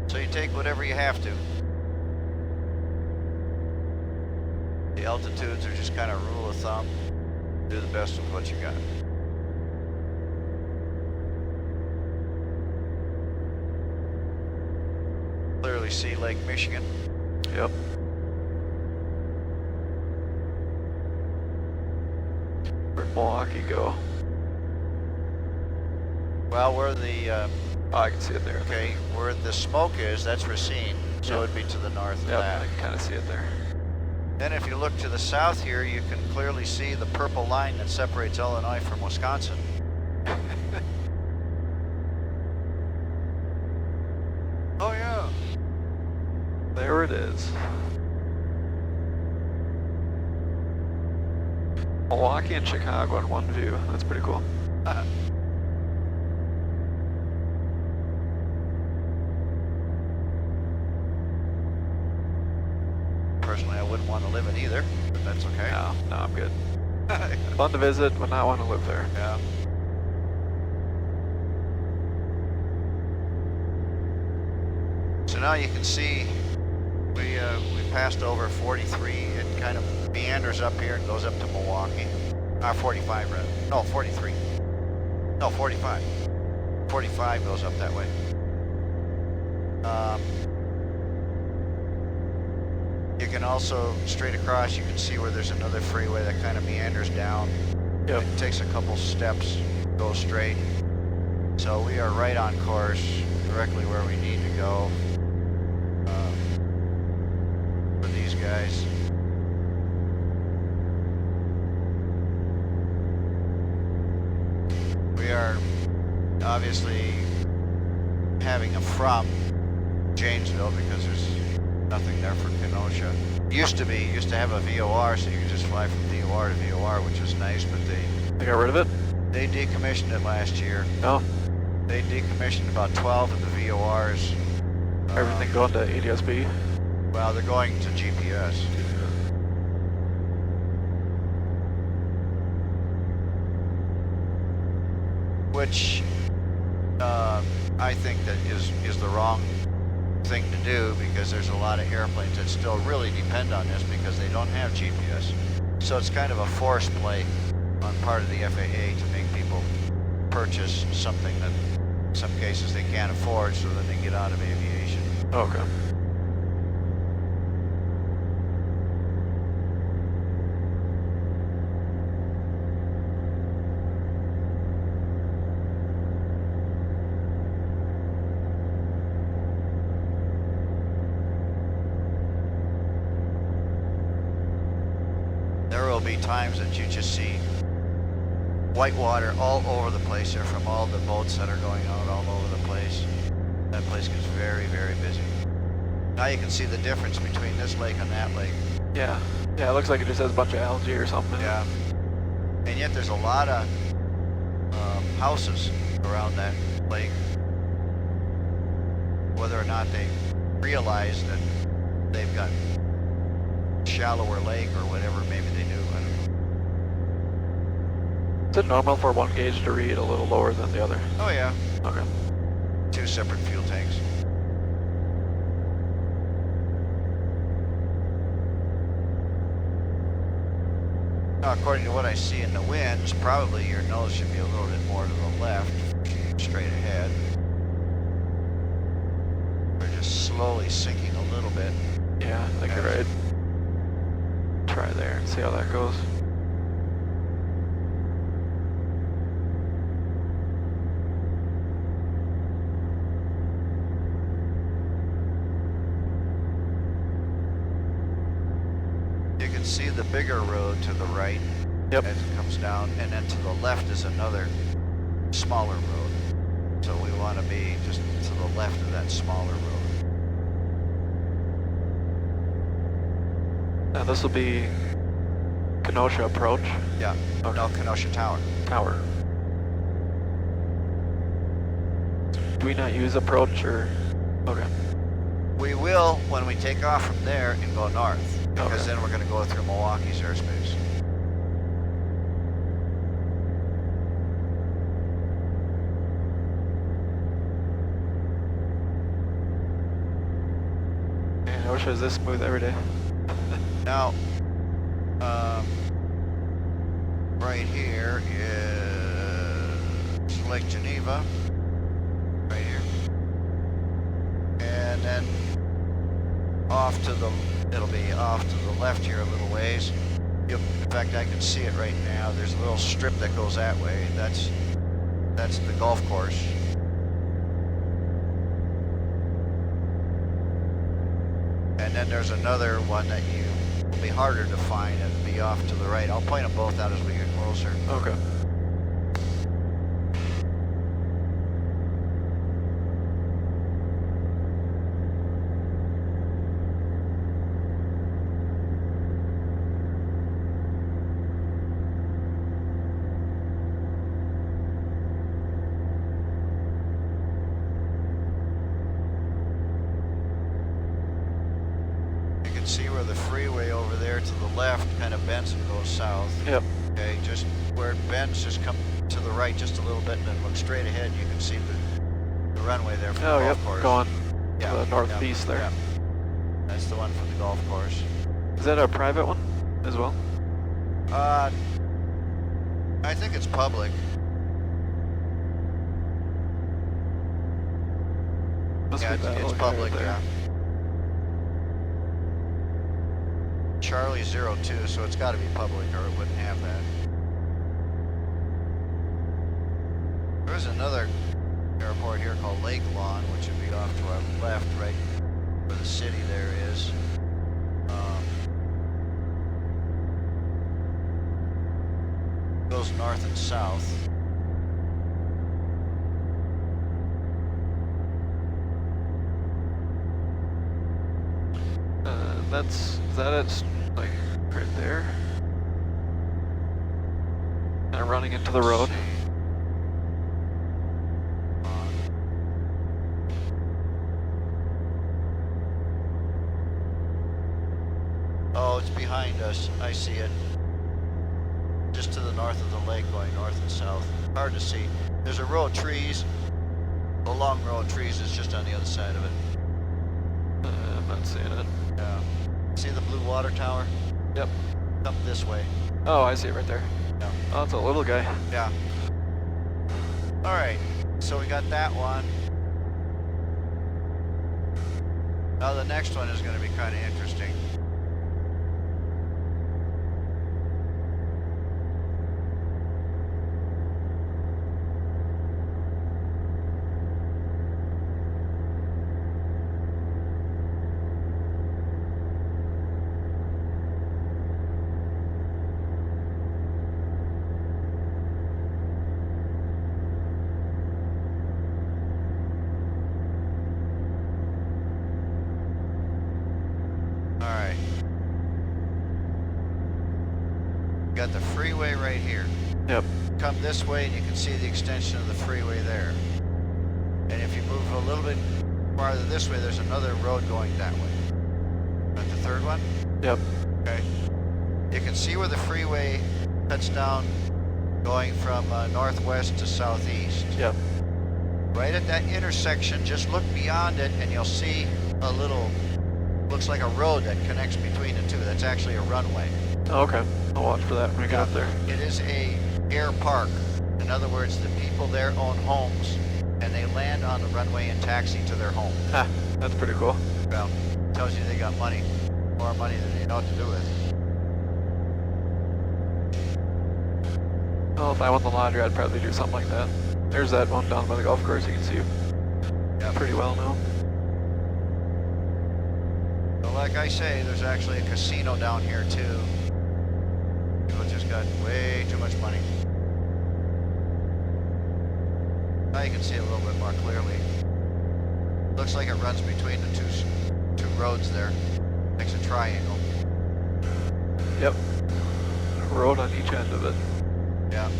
So you take whatever you have to. The altitudes are just kind of rule of thumb. Do the best with what you got. Clearly see Lake Michigan. Yep. Where'd Milwaukee go? Well, where the Oh, I can see it there. okay, where the smoke is, that's Racine, so Yeah. it'd be to the north of Yep, that. I can kind of see it there. Then if you look to the south here, you can clearly see the purple line that separates Illinois from Wisconsin. Oh yeah. There it is. Milwaukee and Chicago in one view. That's pretty cool. Personally, I wouldn't want to live in either, but that's okay. No, I'm good. Fun to visit, but not want to live there. Yeah. So now you can see we passed over 43. It kind of meanders up here and goes up to Milwaukee. 45 rather. No, 43. No, 45. 45 goes up that way. You can also, straight across, you can see where there's another freeway that kind of meanders down. Yep. It takes a couple steps, goes straight. So we are right on course, directly where we need to go for these guys. We are obviously having a from Janesville because there's nothing there for Kenosha. Used to have a VOR, so you could just fly from VOR to VOR, which was nice, but They got rid of it? they decommissioned it last year. No? They decommissioned about 12 of the VORs. Everything going to ADSB? Well, they're going to GPS. Which I think that is the wrong thing to do, because there's a lot of airplanes that still really depend on this because they don't have GPS. So it's kind of a forced play on part of the FAA to make people purchase something that in some cases they can't afford, so then they get out of aviation. Okay. be times that you just see white water all over the place there from all the boats that are going out all over the place. That place gets very, very busy. Now you can see the difference between this lake and that lake. Yeah. Yeah, it looks like it just has a bunch of algae or something. Yeah. And yet there's a lot of houses around that lake. Whether or not they realize that they've got shallower lake or whatever, maybe they do. I don't know. Is it normal for one gauge to read a little lower than the other? Oh yeah, Okay. 2 separate fuel tanks. Now, according to what I see in the winds, probably your nose should be a little bit more to the left, straight ahead. We're just slowly sinking a little bit. Yeah, I think you're right. Try there and see how that goes. You can see the bigger road to the right. Yep. As it comes down, and then to the left is another smaller road. So we want to be just to the left of that smaller road. And this will be Kenosha approach. Yeah. Okay. No, Kenosha Tower. Tower. Do we not use approach or? Okay. We will when we take off from there and go north, because Okay. then we're going to go through Milwaukee's airspace. Man, Kenosha is this smooth every day. Now, right here is Lake Geneva, right here, and then off to the, it'll be off to the left here a little ways. Yep. In fact, I can see it right now. There's a little strip that goes that way. That's the golf course. And then there's another one that you will be harder to find and be off to the right. I'll point them both out as we get closer. Okay. See where the freeway over there to the left kind of bends and goes south. Yep. Okay, just where it bends, just come to the right just a little bit and then look straight ahead. You can see the runway there for Oh, the yep. golf course. Going Yeah, to the northeast there. Yeah. That's the one for the golf course. Is that a private one as well? I think it's public. Must Yeah, be that it's little guy public, right there. yeah. Charlie 02, so it's got to be public or it wouldn't have that. There's another airport here called Lake Lawn, which would be off to our left, right where the city there is. Goes north and south. Is that it? Like right there? Kind of running into the road. Oh, it's behind us. I see it. Just to the north of the lake, going north and south. Hard to see. There's a row of trees. A long row of trees is just on the other side of it. I'm not seeing it. Yeah. See the blue water tower? Yep. Come this way. Oh, I see it right there. Yeah. Oh, it's a little guy. Yeah. All right. So we got that one. Now the next one is going to be kind of interesting. got the freeway right here. Yep. Come this way and you can see the extension of the freeway there. And if you move a little bit farther this way, there's another road going that way. Got the third one? Yep. Okay. You can see where the freeway cuts down going from northwest to southeast. Yep. Right at that intersection, just look beyond it and you'll see a little, looks like a road that connects between the two. That's actually a runway. Oh, okay. I'll watch for that when we get up there. It is a air park. In other words, the people there own homes and they land on the runway and taxi to their home. Ah, that's pretty cool. Well, tells you they got money, more money than they know what to do with. Well, if I won the lottery, I'd probably do something like that. There's that one down by the golf course. You can see pretty well now. But like I say, there's actually a casino down here too. People just got way too much money. Now you can see it a little bit more clearly. Looks like it runs between the two roads there. Makes a triangle. Yep. Road on each end of it. Yeah.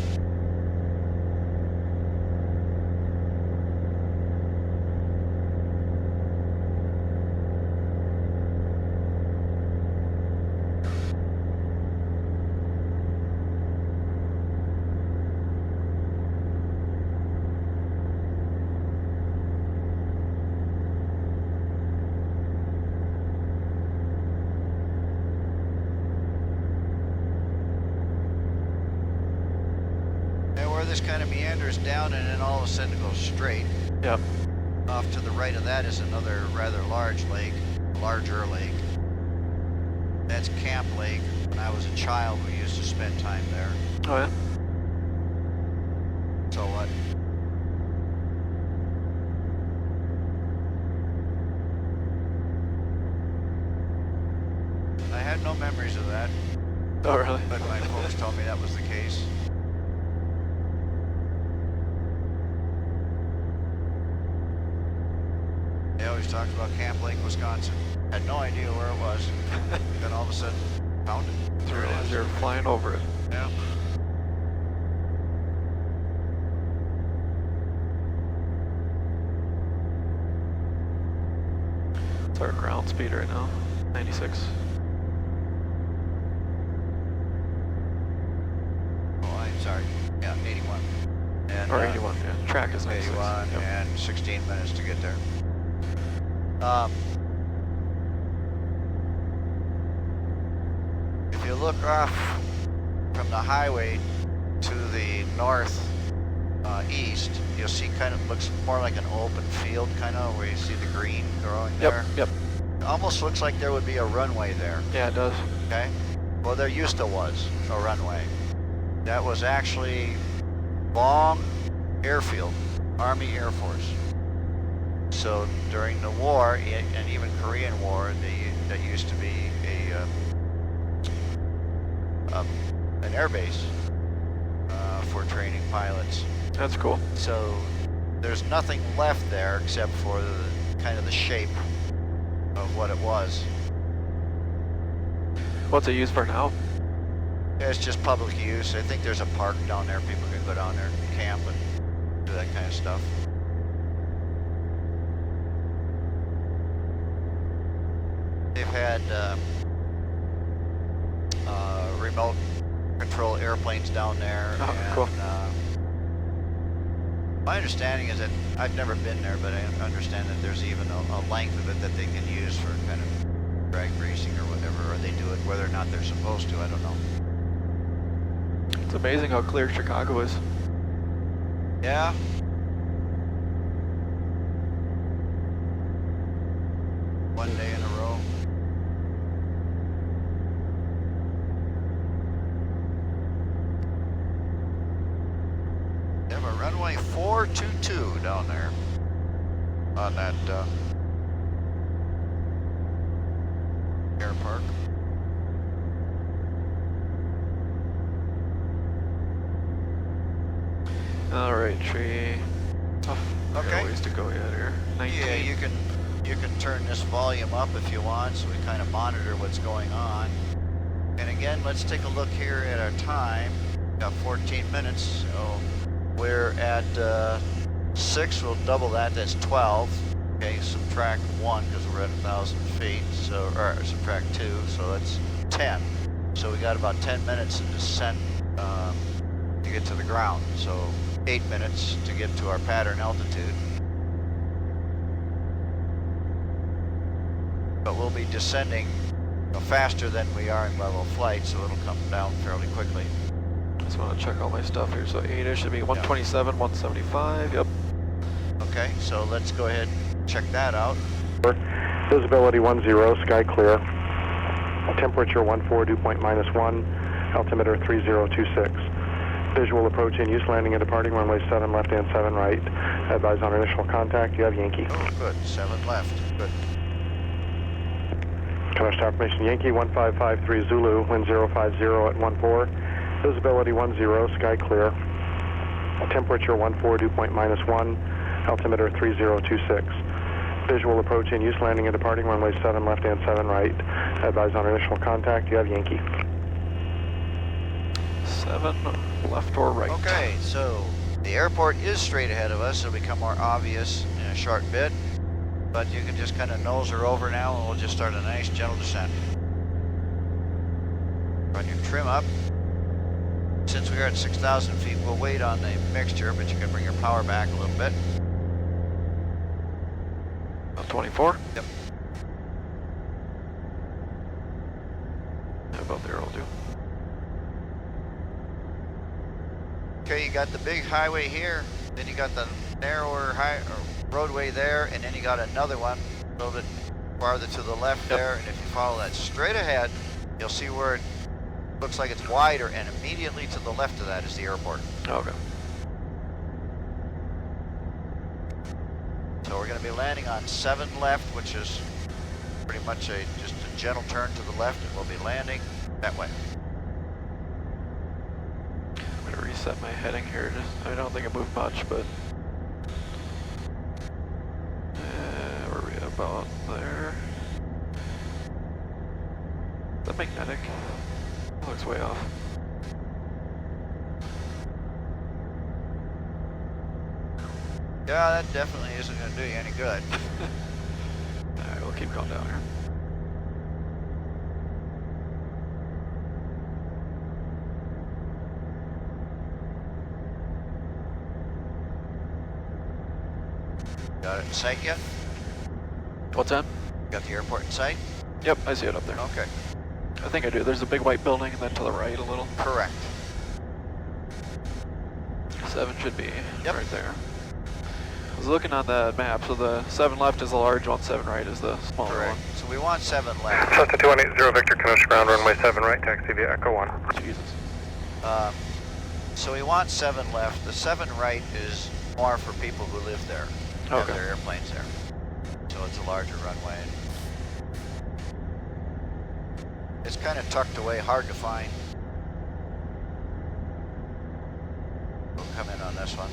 This kind of meanders down and then all of a sudden it goes straight. Yep. Off to the right of that is another rather large lake, larger lake. That's Camp Lake. When I was a child, we used to spend time there. Oh, yeah? So what? I had no memories of that, Oh, really? but my folks told me that was the case. They always talked about Camp Lake, Wisconsin. Had no idea where it was. Then all of a sudden, found it. Didn't realize you're flying over it. Yeah. It's our ground speed right now. 96. Oh, I'm sorry. Yeah, 81. And, Or 81, yeah. Track is 96. 81 Yep. and 16 minutes to get there. If you look off from the highway to the north east, you'll see kind of looks more like an open field, kind of where you see the green growing there. Yep. It almost looks like there would be a runway there. Yeah, it does. Okay. Well, there used to was a runway. That was actually Long Airfield, Army Air Force. So during the war and even Korean War, that used to be an air base for training pilots. That's cool. So there's nothing left there except for kind of the shape of what it was. What's it used for now? Yeah, it's just public use. I think there's a park down there. People can go down there and camp and do that kind of stuff. They've had remote control airplanes down there. Oh, and, cool. My understanding is that I've never been there, but I understand that there's even a length of it that they can use for kind of drag racing or whatever, or they do it whether or not they're supposed to. I don't know. It's amazing how clear Chicago is. Yeah. One day in a row. They have a runway 422 down there on that air park. All right, tree. Tough. Okay. Ways to go yet here. 19. Yeah, you can turn this volume up if you want, so we kind of monitor what's going on. And again, let's take a look here at our time. Got 14 minutes, so we're at 6, we'll double that, that's 12. Okay, subtract 1 because we're at 1,000 feet, so, or subtract 2, so that's 10. So we got about 10 minutes of descent to get to the ground, so 8 minutes to get to our pattern altitude. But we'll be descending faster than we are in level flight, so it'll come down fairly quickly. Just want to check all my stuff here. So 8-ish should be 127, 175, yep. Okay, so let's go ahead and check that out. Visibility 10, sky clear. Temperature 14, dew point -1, altimeter 3026. Visual approach in use, landing and departing, runway 7 left and 7 right. Advise on initial contact, you have Yankee. Oh, good, 7 left, good. Kenosha Tower Formation Yankee 1553 Zulu, wind 050 at 14. Visibility 10, sky clear. Temperature 14, dew point -1, altimeter 3026. Visual approach in use, landing and departing, runway 7 left and 7 right. Advise on initial contact, you have Yankee. 7 left or right. Okay, so the airport is straight ahead of us. It'll become more obvious in a short bit, but you can just kind of nose her over now and we'll just start a nice gentle descent. Run your trim up. Since we are at 6,000 feet, we'll wait on the mixture, but you can bring your power back a little bit. About 24? Yep. Yeah, about there will do. Okay, you got the big highway here, then you got the narrower roadway there, and then you got another one a little bit farther to the left there, and if you follow that straight ahead, you'll see where it looks like it's wider, and immediately to the left of that is the airport. Okay. So we're going to be landing on 7 left, which is pretty much just a gentle turn to the left, and we'll be landing that way. I'm going to reset my heading here. I don't think it moved much, but where are we at? About there. Is that magnetic? It looks way off. Yeah, that definitely isn't going to do you any good. Alright, we'll keep going down here. Got it in sight yet? What's that? Got the airport in sight? Yep, I see it up there. Okay. I think I do. There's a big white building and then to the right a little. Correct. 7 should be Yep. right there. I was looking on the map, so the 7 left is the large one, 7 right is the smaller Correct. one. So we want 7 left. Cessna 2180 Victor, Kenosha ground, runway 7 right, taxi via Echo 1. Jesus. So we want 7 left. The 7 right is more for people who live there, have Okay. their airplanes there. So it's a larger runway. It's kind of tucked away, hard to find. We'll come in on this one.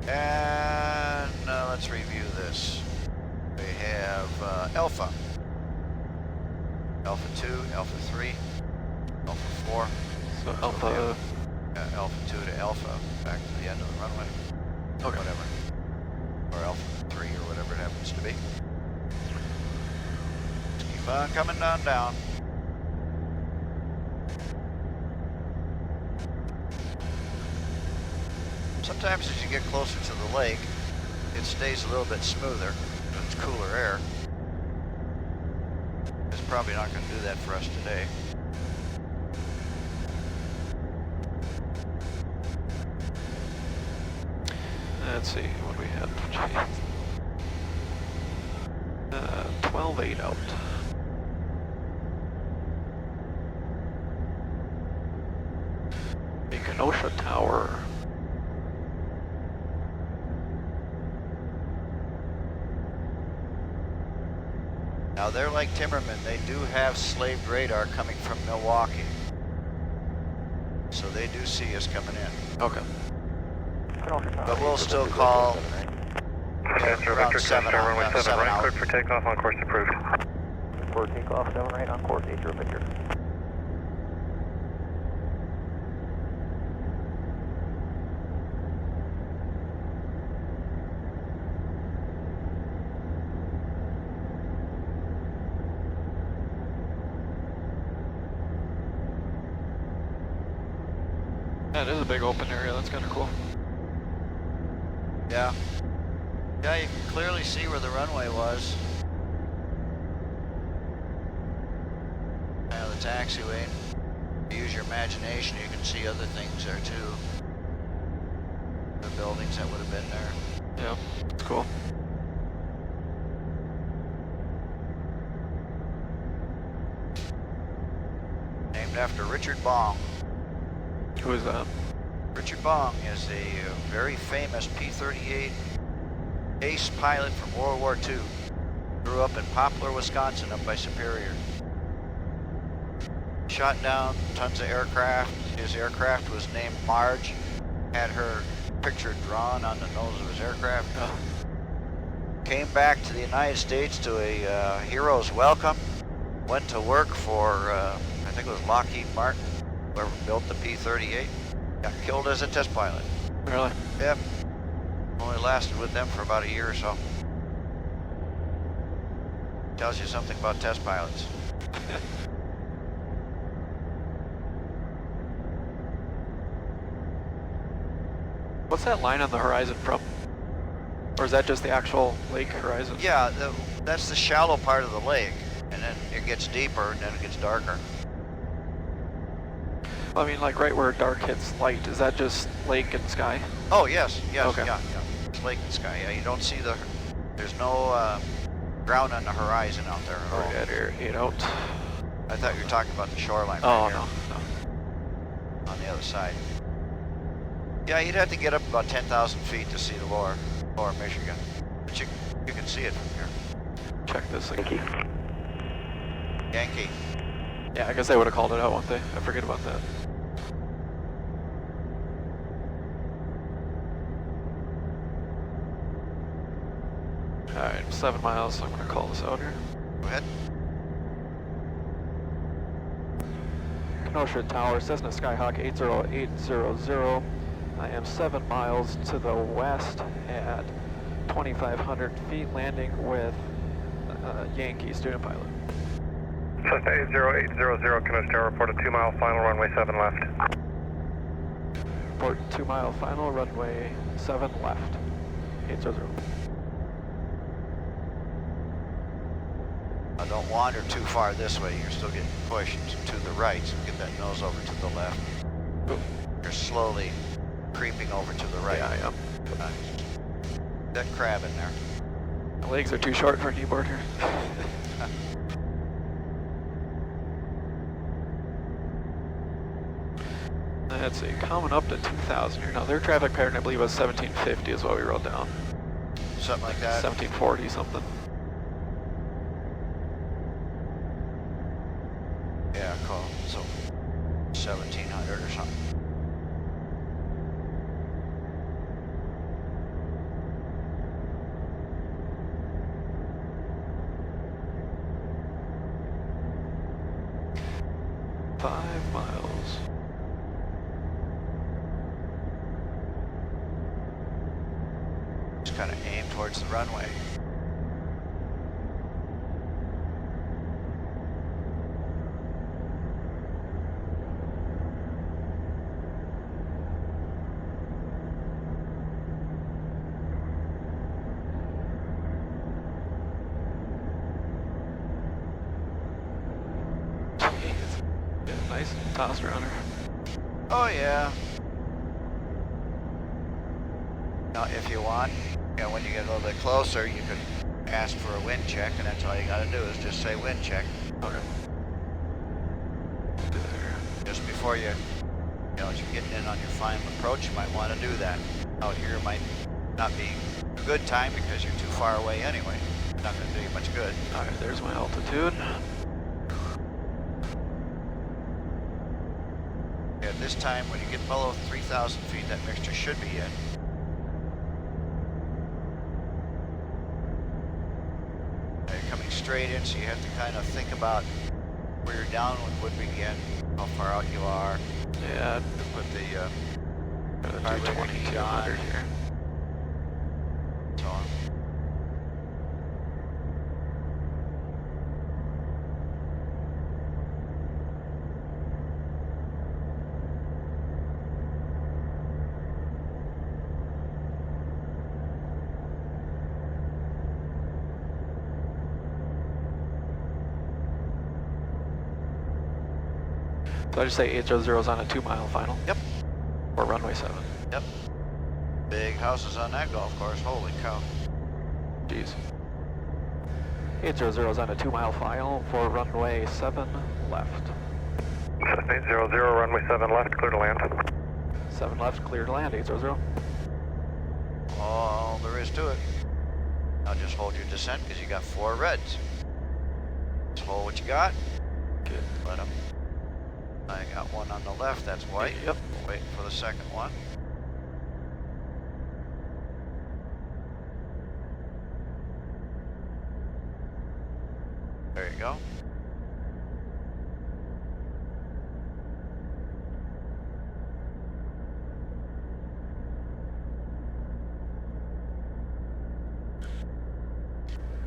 And let's review this. We have Alpha. Alpha 2, Alpha 3, Alpha 4. So Alpha. Alpha 2 to Alpha, back to the end of the runway. Okay. Whatever. Or Alpha 3 or whatever it happens to be. Just keep on coming down. Sometimes as you get closer to the lake, it stays a little bit smoother, but it's cooler air. It's probably not going to do that for us today. Let's see what we have. 12-8 out. The Kenosha Tower. Now they're like Timmerman, they do have slaved radar coming from Milwaukee. So they do see us coming in. Okay. But we'll still call around 7 runway on 7 right, out. cleared for takeoff, on course approved. for takeoff, 7 right on course, 80 Victor. Yeah, it is a big open area, that's kind of cool. Yeah. Yeah, you can clearly see where the runway was. Now the taxiway. If you use your imagination, you can see other things there too. The buildings that would have been there. Yeah, it's cool. Named after Richard Bong. Who is that? Richard Bong is a very famous P-38 ace pilot from World War II. Grew up in Poplar, Wisconsin, up by Superior. Shot down tons of aircraft. His aircraft was named Marge. Had her picture drawn on the nose of his aircraft. Came back to the United States to a hero's welcome. Went to work for, I think it was Lockheed Martin, whoever built the P-38. Got killed as a test pilot. Really? Yep. Only lasted with them for about a year or so. Tells you something about test pilots. What's that line on the horizon from? Or is that just the actual lake horizon? Yeah, that's the shallow part of the lake. And then it gets deeper and then it gets darker. I mean, like right where dark hits light, is that just lake and sky? Oh, yes, Okay. yeah. It's lake and sky. Yeah, you don't see there's no ground on the horizon out there at all. Right at your 8 out. I thought you were talking about the shoreline Oh, right here on the other side. Yeah, you'd have to get up about 10,000 feet to see the lower Michigan. But you can see it from here. Check this again. Yankee. Yeah, I guess they would have called it out, wouldn't they? I forget about that. Alright, 7 miles, so I'm going to call this out here. Go ahead. Kenosha Tower, Cessna Skyhawk 80800. I am 7 miles to the west at 2,500 feet, landing with Yankee student pilot. Cessna 80800, Kenosha Tower, report a 2-mile final, runway 7 left. Report 2 mile final, runway 7 left. 800. Now don't wander too far this way. You're still getting pushed to the right, so get that nose over to the left. Ooh. You're slowly creeping over to the right. Yeah, I am. That crab in there. My legs are too short for a kneeboard here. Let's see, coming up to 2,000 here. Now their traffic pattern, I believe, was 1750 is what we wrote down. Something like that. 1740 something. Yeah, cool. So 1,700 or something. Five miles. Just kind of aim towards the runway. Nice tossed around her. Oh yeah. Now if you want, when you get a little bit closer, you could ask for a wind check, and that's all you got to do is just say wind check. Okay. Just before as you're getting in on your final approach, you might want to do that. Out here might not be a good time because you're too far away anyway. Not going to do you much good. Alright, there's my altitude. At this time, when you get below 3,000 feet, that mixture should be in. Now you're coming straight in, so you have to kind of think about where your downwind would begin, how far out you are. Yeah, Put the carburetor 2200 here. so on. So I just say 800 is on a 2-mile final? Yep. Or runway 7? Yep. Big houses on that golf course, holy cow. Jeez. 800 is on a 2-mile final for runway 7 left. Cessna 800, runway 7 left, clear to land. 7 left, clear to land, 800. All there is to it. Now just hold your descent because you got 4 reds. Just hold what you got. Good. Let them. I got one on the left, that's white. Yep. Waiting for the second one. There you go.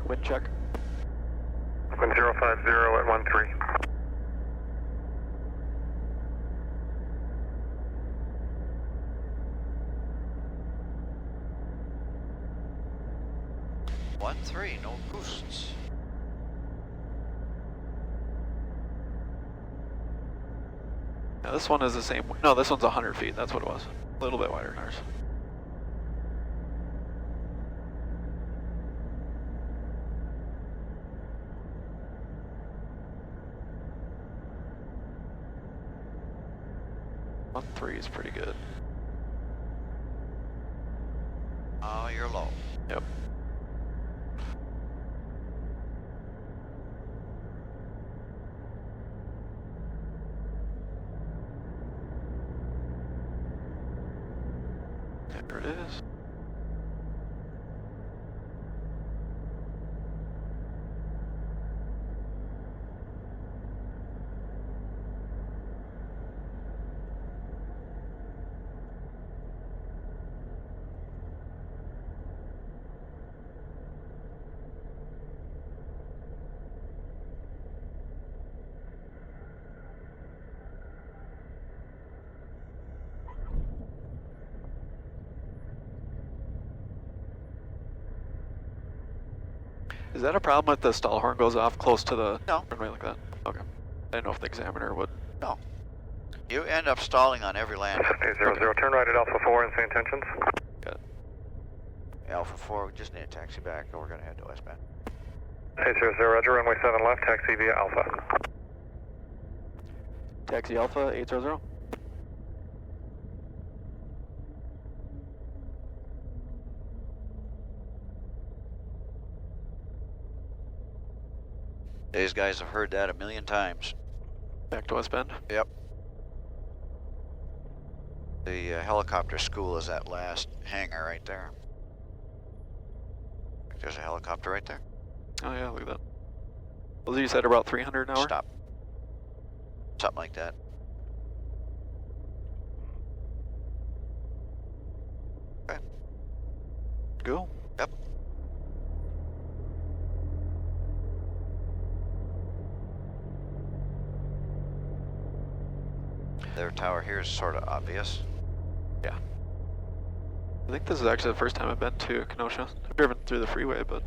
Wind check. Wind 050 at 13. 13, no boosts. Now this one is the same. No, this one's 100 feet. That's what it was. A little bit wider than ours. One 3 is pretty good. Oh, you're low. Yep. There it is. Is that a problem if the stall horn goes off close to the No. runway like that? Okay. I didn't know if the examiner would. No. You end up stalling on every landing. 800, turn right at Alpha 4 and say intentions. Good. Alpha 4, we just need a taxi back or we're going to head to westbound. 800, roger, runway 7 left, taxi via Alpha. Taxi Alpha 800. These guys have heard that a million times. Back to West Bend. Yep. The helicopter school is that last hangar right there. There's a helicopter right there. Oh yeah, look at that. Well, you said about 300 an hour? Stop. Something like that. Okay. Go. Yep. Their tower here is sort of obvious. Yeah. I think this is actually the first time I've been to Kenosha. I've driven through the freeway, but...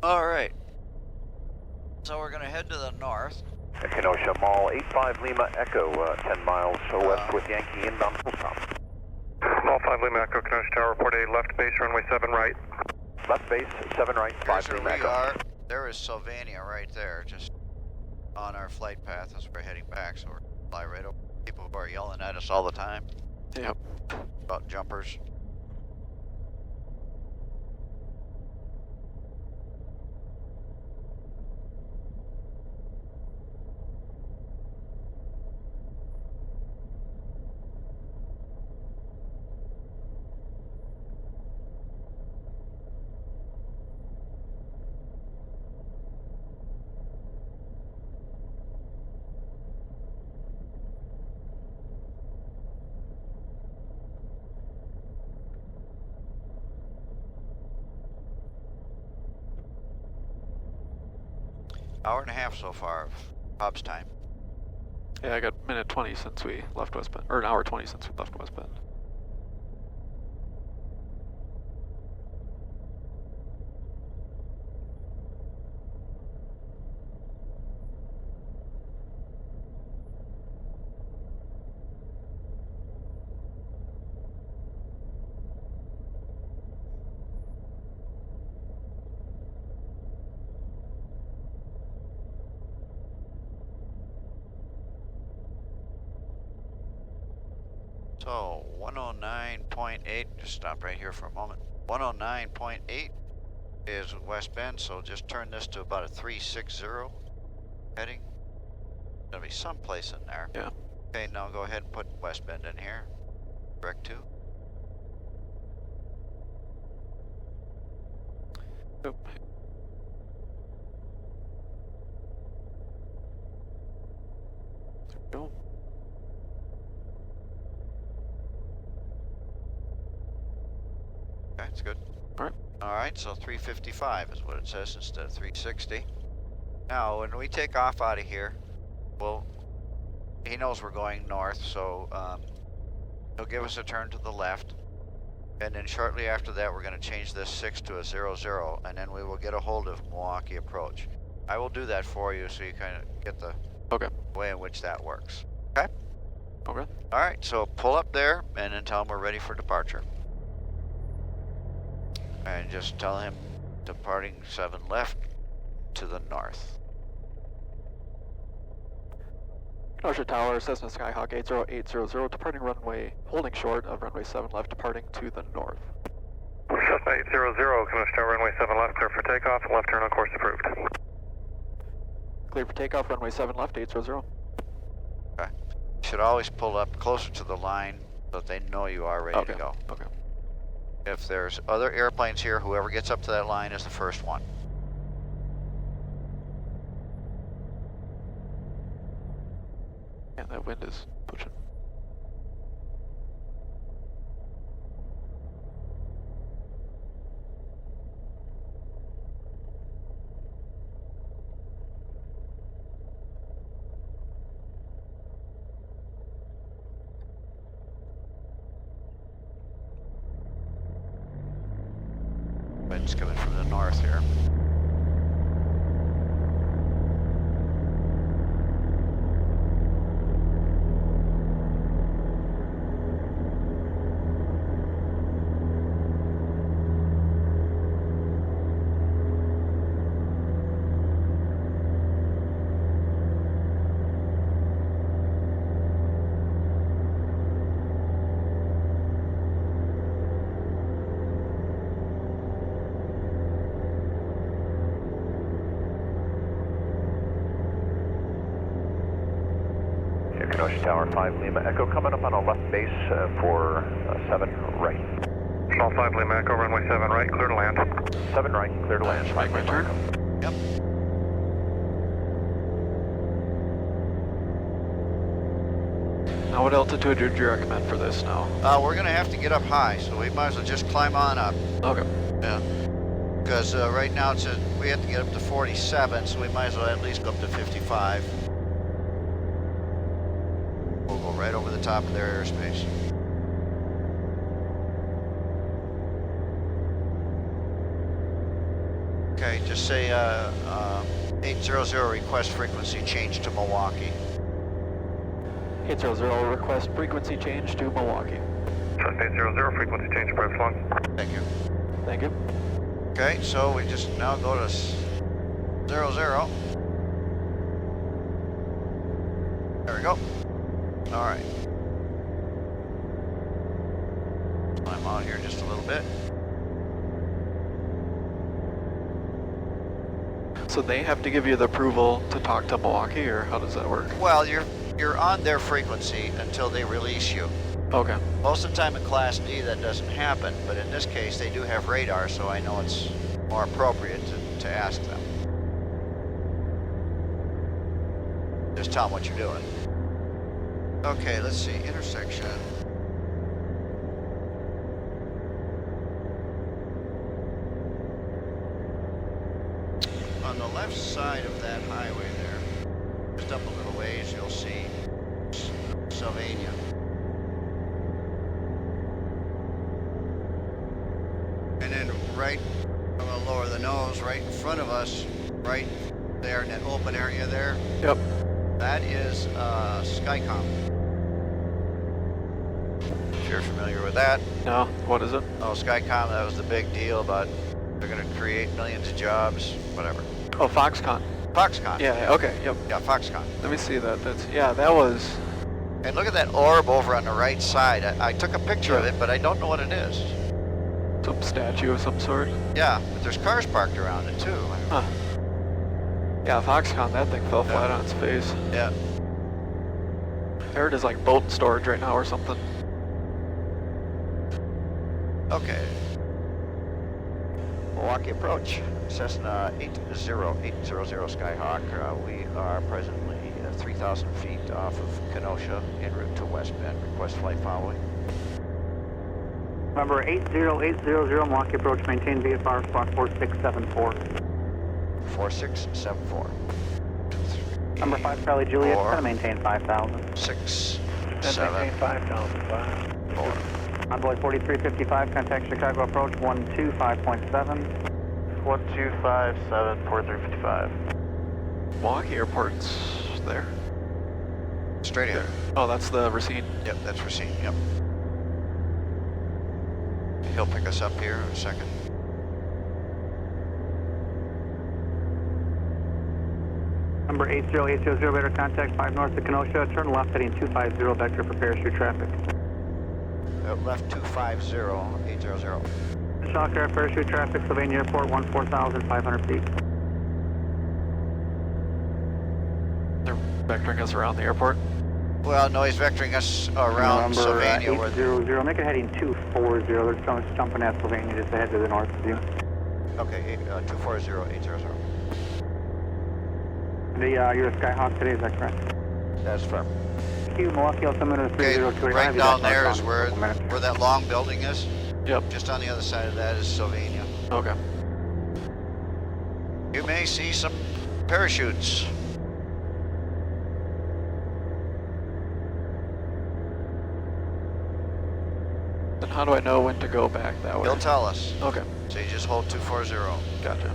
All right. So we're going to head to the north. Kenosha Mall, 85 Lima Echo, 10 miles west with Yankee inbound full stop. Mall 5 Lima Echo, Kenosha Tower, report a left base, runway 7 right. Left base, 7 right, 5 Here's Lima where we Echo. are. There is Sylvania right there, just on our flight path as we're heading back, so we're fly right over people who are yelling at us all the time Yep. about jumpers. Hour and a half so far of Hobbs time. Yeah, I got a minute 20 since we left West Bend, or an hour 20 since we left West Bend. So 109.8, just stop right here for a moment. 109.8 is West Bend, so just turn this to about a 360 heading. There'll be some place in there. Yeah. Okay, now go ahead and put West Bend in here. Correct 2. Yep. There we go. Okay, that's good. Alright. Alright, so 355 is what it says instead of 360. Now, when we take off out of here, well, he knows we're going north, so he'll give us a turn to the left. And then shortly after that, we're going to change this 6 to a 00, and then we will get a hold of Milwaukee approach. I will do that for you so you kind of get the way in which that works. Okay? Okay. Alright, so pull up there and then tell him we're ready for departure. And just tell him departing 7 left to the north. Kenosha Tower, Cessna Skyhawk 80800, departing runway, holding short of runway 7 left, departing to the north. Cessna 800, Kenosha Tower, runway 7 left, clear for takeoff, left turn on course approved. Clear for takeoff, runway 7 left, 800. Okay. Should always pull up closer to the line so that they know you are ready to go. Okay. If there's other airplanes here, whoever gets up to that line is the first one. And that wind is pushing. Wind's coming from the north here. Kenosha Tower 5 Lima Echo coming up on a left base for 7 right. Small 5 Lima Echo, runway 7 right, clear to land. 7 right, clear to land. Make my turn. Yep. Now what altitude would you recommend for this now? We're going to have to get up high, so we might as well just climb on up. Okay. Yeah. Because right now it's we have to get up to 47, so we might as well at least go up to 55. We'll go right over the top of their airspace. Okay, just say 800 request frequency change to Milwaukee. 800 request frequency change to Milwaukee. Cessna 800, frequency change, approach long. Thank you. Thank you. Okay, so we just now go to 00. There we go. All right. Climb out here just a little bit. So they have to give you the approval to talk to Milwaukee, or how does that work? Well, you're on their frequency until they release you. Okay. Most of the time in Class D that doesn't happen, but in this case they do have radar, so I know it's more appropriate to ask them. Just tell them what you're doing. Okay, let's see, intersection. on the left side of that highway there, just up a little ways, you'll see Sylvania. And then right, I'm gonna lower the nose, right in front of us, right there in that open area there. Yep. That is Skycom. If you're familiar with that. No, what is it? Oh, Skycom, that was the big deal about they're going to create millions of jobs, whatever. Oh, Foxconn. Foxconn. Yeah, okay, yep. Yeah, Foxconn. Let me see that. That's, yeah, that was... And look at that orb over on the right side. I took a picture of it, but I don't know what it is. Some statue of some sort. Yeah, but there's cars parked around it too. Huh. Yeah, Foxconn, that thing fell flat on its face. Yeah. I heard it's like boat storage right now or something. Okay. Milwaukee approach, Cessna 80800 Skyhawk. We are presently 3,000 feet off of Kenosha en route to West Bend. Request flight following. Number 80800 Milwaukee approach, maintain VFR squawk 4674. 4674. Number 5 Charlie Juliet, going to maintain 5,000. 6, That's 7, maintain 5,000. 4. Envoy 4355, contact Chicago approach 125.7. 1257, 4355. Milwaukee Airport's there. Straight ahead. Oh, that's the Racine. Yep, that's Racine, yep. He'll pick us up here in a second. Number 80800, radar contact 5 north of Kenosha, turn left heading 250, vector for parachute traffic. Left 250, 800. Shock air parachute traffic, Sylvania Airport, 14,500 feet. They're vectoring us around the airport. Well, no, he's vectoring us around Sylvania. Number 800, make it heading 240, they're jumping at Sylvania just ahead to the north of you. Okay, 240, 800. You're a Skyhawk today, is that correct? That's firm. Milwaukee altimeter Okay, 3028. right down there is where that long building is. Yep. Just on the other side of that is Sylvania. Okay. You may see some parachutes. Then how do I know when to go back that way? He'll tell us. Okay. So you just hold 240. Gotcha.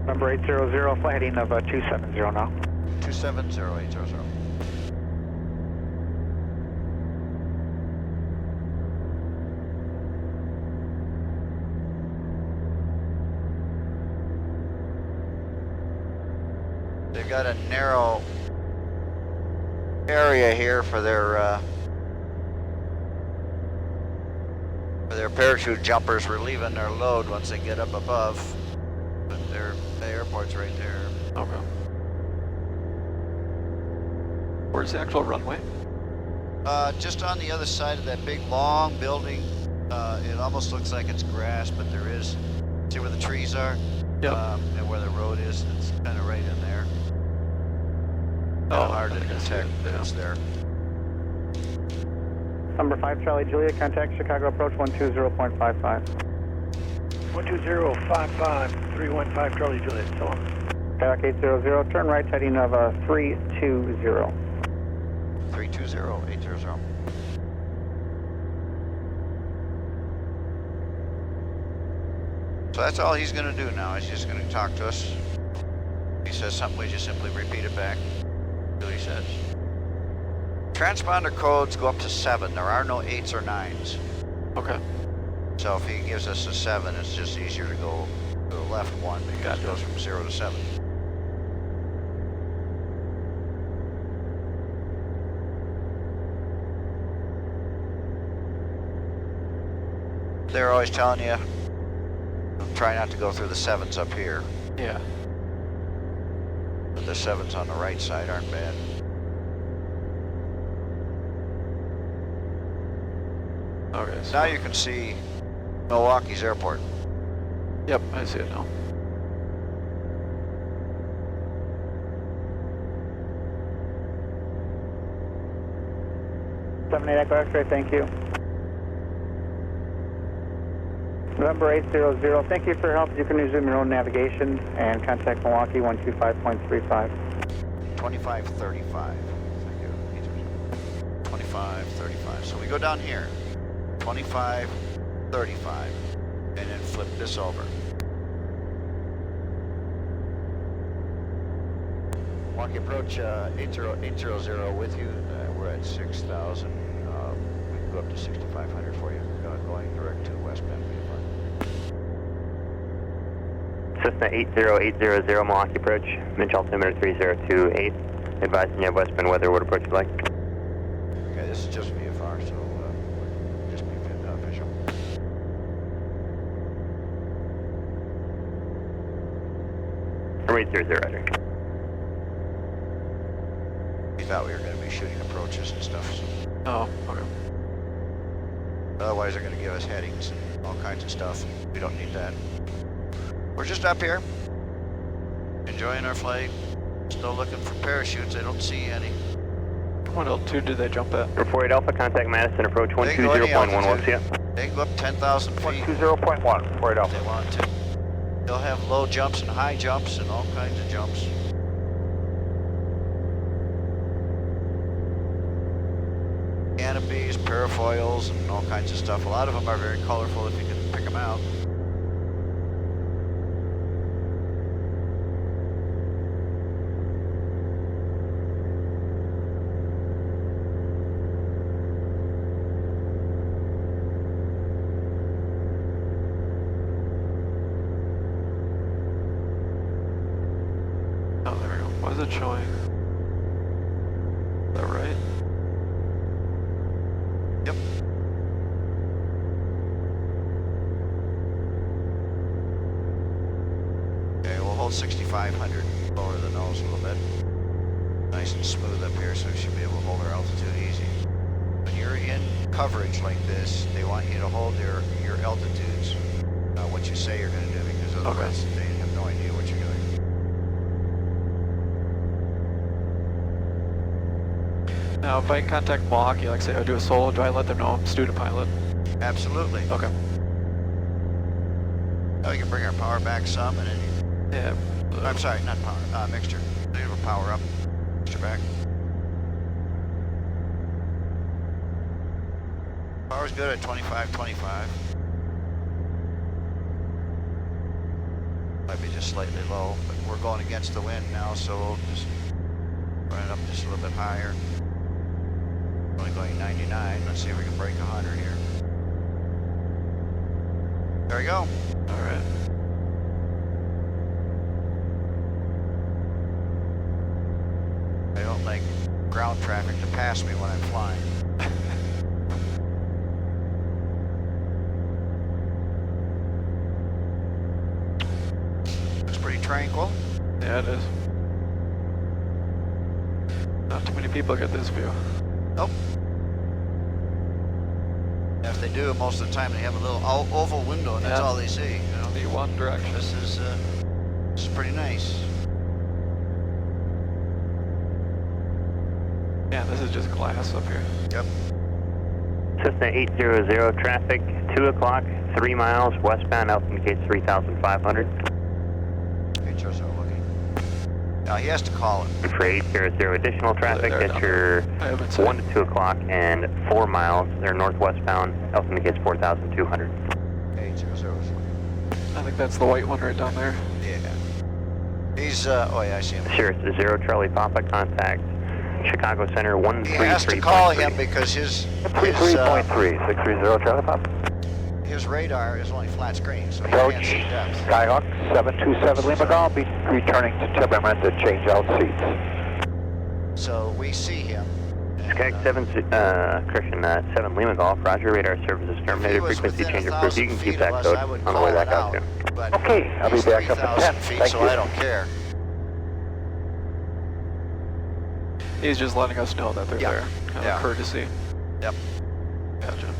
Number 800, flight heading of 270 now. 270, 800. They've got a narrow area here for their parachute jumpers relieving their load once they get up above. But the airport's right there. Okay. Where's the actual runway? Just on the other side of that big long building. It almost looks like it's grass, but there is. See where the trees are? Yep. And where the road is, it's kind of right in there. Hard to detect that it's there. Number 5 Charlie Juliet, contact Chicago approach 120.55. 12055, 315 Charlie Juliet, so on. Skyhawk 800, turn right heading of 320. 320, 800. So that's all he's going to do now. He's just going to talk to us. He says something, we just simply repeat it back. Do what he says. Transponder codes go up to 7. There are no 8s or 9s. Okay. So if he gives us a 7, it's just easier to go to the left one because it goes from 0 to 7. They're always telling you, try not to go through the 7s up here. Yeah. But the 7s on the right side aren't bad. Okay. So Now you can see Milwaukee's airport. Yep, I see it now. 78 Echo X-ray, thank you. November 800, thank you for your help. You can resume your own navigation and contact Milwaukee 125.35. 2535. Thank you. 2535. So we go down here. 2535. And then flip this over. Milwaukee approach 800 with you. We're at 6,000. We can go up to 6,500 for you. Going direct to West Bend. Cessna 80800 Milwaukee approach, Minch altimeter 3028. Advising you have West Bend weather. What approach you like? Okay, this is just VFR, so just be official. Number 800, roger. We thought we were going to be shooting approaches and stuff, so. Oh, okay. Otherwise they're going to give us headings and all kinds of stuff. We don't need that. We're just up here, enjoying our flight. Still looking for parachutes. I don't see any. What altitude did they jump at? Report Alpha, contact Madison, approach 120.1, what's yet? They can go up 10,000 feet. 120.1, report If they want to. They'll have low jumps and high jumps and all kinds of jumps. Canopies, parafoils, and all kinds of stuff. A lot of them are very colorful if you can pick them out. Oh, there we go. What is it showing? Is that right? Yep. Okay, we'll hold 6,500. Lower the nose a little bit. Nice and smooth up here, so we should be able to hold our altitude easy. When you're in coverage like this, they want you to hold your altitudes, what you say you're going to do, because otherwise they have no idea what you're doing. Now, if I contact Milwaukee, like say I do a solo, do I let them know I'm student pilot? Absolutely. Okay. Now we can bring our power back some, and then Yeah. I'm sorry, not power, mixture. We have a power up, mixture back. Power's good at 25. Might be just slightly low, but we're going against the wind now, so we'll just run it up just a little bit higher. Only going 99. Let's see if we can break 100 here. There we go. All right. I don't like ground traffic to pass me when I'm flying. It's pretty tranquil. Yeah, it is. Not too many people get this view. Nope. If they do, most of the time they have a little oval window, and that's all they see. You know? The one direction. This is pretty nice. Yeah, this is just glass up here. Yep. Cessna 800, traffic, 2 o'clock, 3 miles, westbound, Alpha indicates 3,500. HR's are looking. Now he has to call it. For 800, additional traffic There, at your I haven't seen 1 to 2 o'clock and 4 miles, they're northwestbound, Alpha indicates 4,200. 800's looking. I think that's the white one right down there. Yeah. He's, oh yeah, I see him. Sure, it's 0 Charlie Papa, contact Chicago Center 133.3. He has to call him because his 630 Charlie Pop. his radar is only flat screen, so he Approach can't see depth. Skyhawk 727 Lima Golf, be returning to Timberman to change out seats. So we see him. Skyhawk 7, correction, 7 Lima Golf, roger, radar services terminated, frequency change approved. You can keep that code on the way back out too. Okay, I'll be back up in 10. Feet, Thank so you. I don't care. He's just letting us know that they're there. Kind of courtesy. Yep. Gotcha.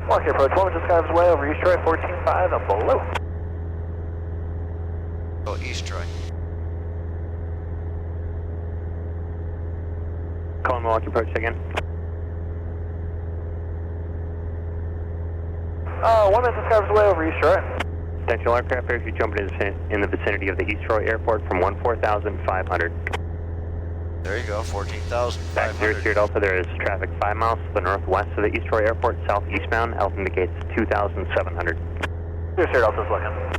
Milwaukee approach, 1 just got his way over East Troy 14.5 and below. East Troy. Calling Milwaukee approach again. 1 minute describes the way over East Troy. Potential aircraft parachute jumping in the vicinity of the East Troy Airport from 14,500. There you go, Back 14,500. 00 Delta, there is traffic 5 miles to the northwest of the East Troy Airport, southeastbound. Health indicates 2,700. 00 Delta's looking.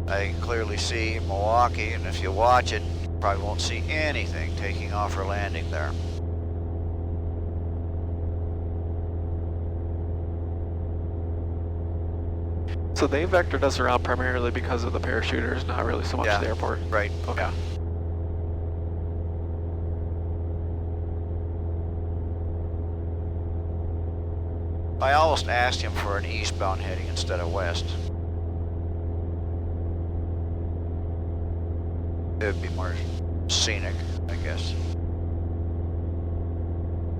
I can clearly see Milwaukee, and if you watch it, you probably won't see anything taking off or landing there. So they vectored us around primarily because of the parachuters, not really so much Yeah, the airport. Right. Okay. Yeah. I almost asked him for an eastbound heading instead of west. It would be more scenic, I guess.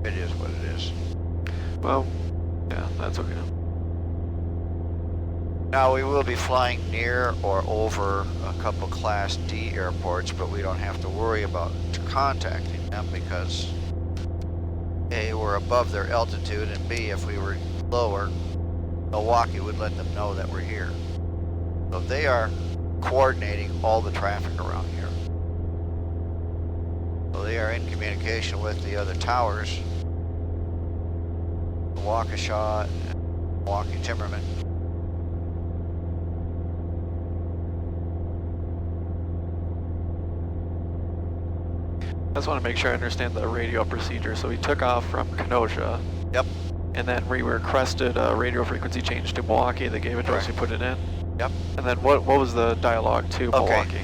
It is what it is. Well, yeah, that's okay. Now we will be flying near or over a couple Class D airports, but we don't have to worry about contacting them because A, we're above their altitude, and B, if we were lower, Milwaukee would let them know that we're here. So they are coordinating all the traffic around here. So they are in communication with the other towers, the Waukesha and Milwaukee Timmerman. I just want to make sure I understand the radio procedure. So we took off from Kenosha. Yep. And then we requested a radio frequency change to Milwaukee. They gave it to us, we put it in. Yep. And then what was the dialogue to Milwaukee?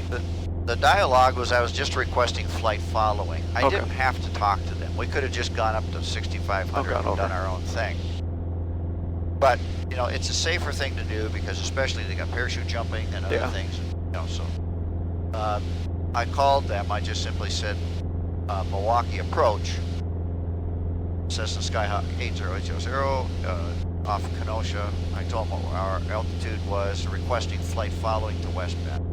The dialogue was I was just requesting flight following. I Okay. didn't have to talk to them. We could have just gone up to 6,500 and over. done our own thing. But, you know, it's a safer thing to do because especially they got parachute jumping and other things, you know, so. I called them. I just simply said, Milwaukee approach, Cessna Skyhawk 8000, off Kenosha. I told them what our altitude was, requesting flight following to westbound.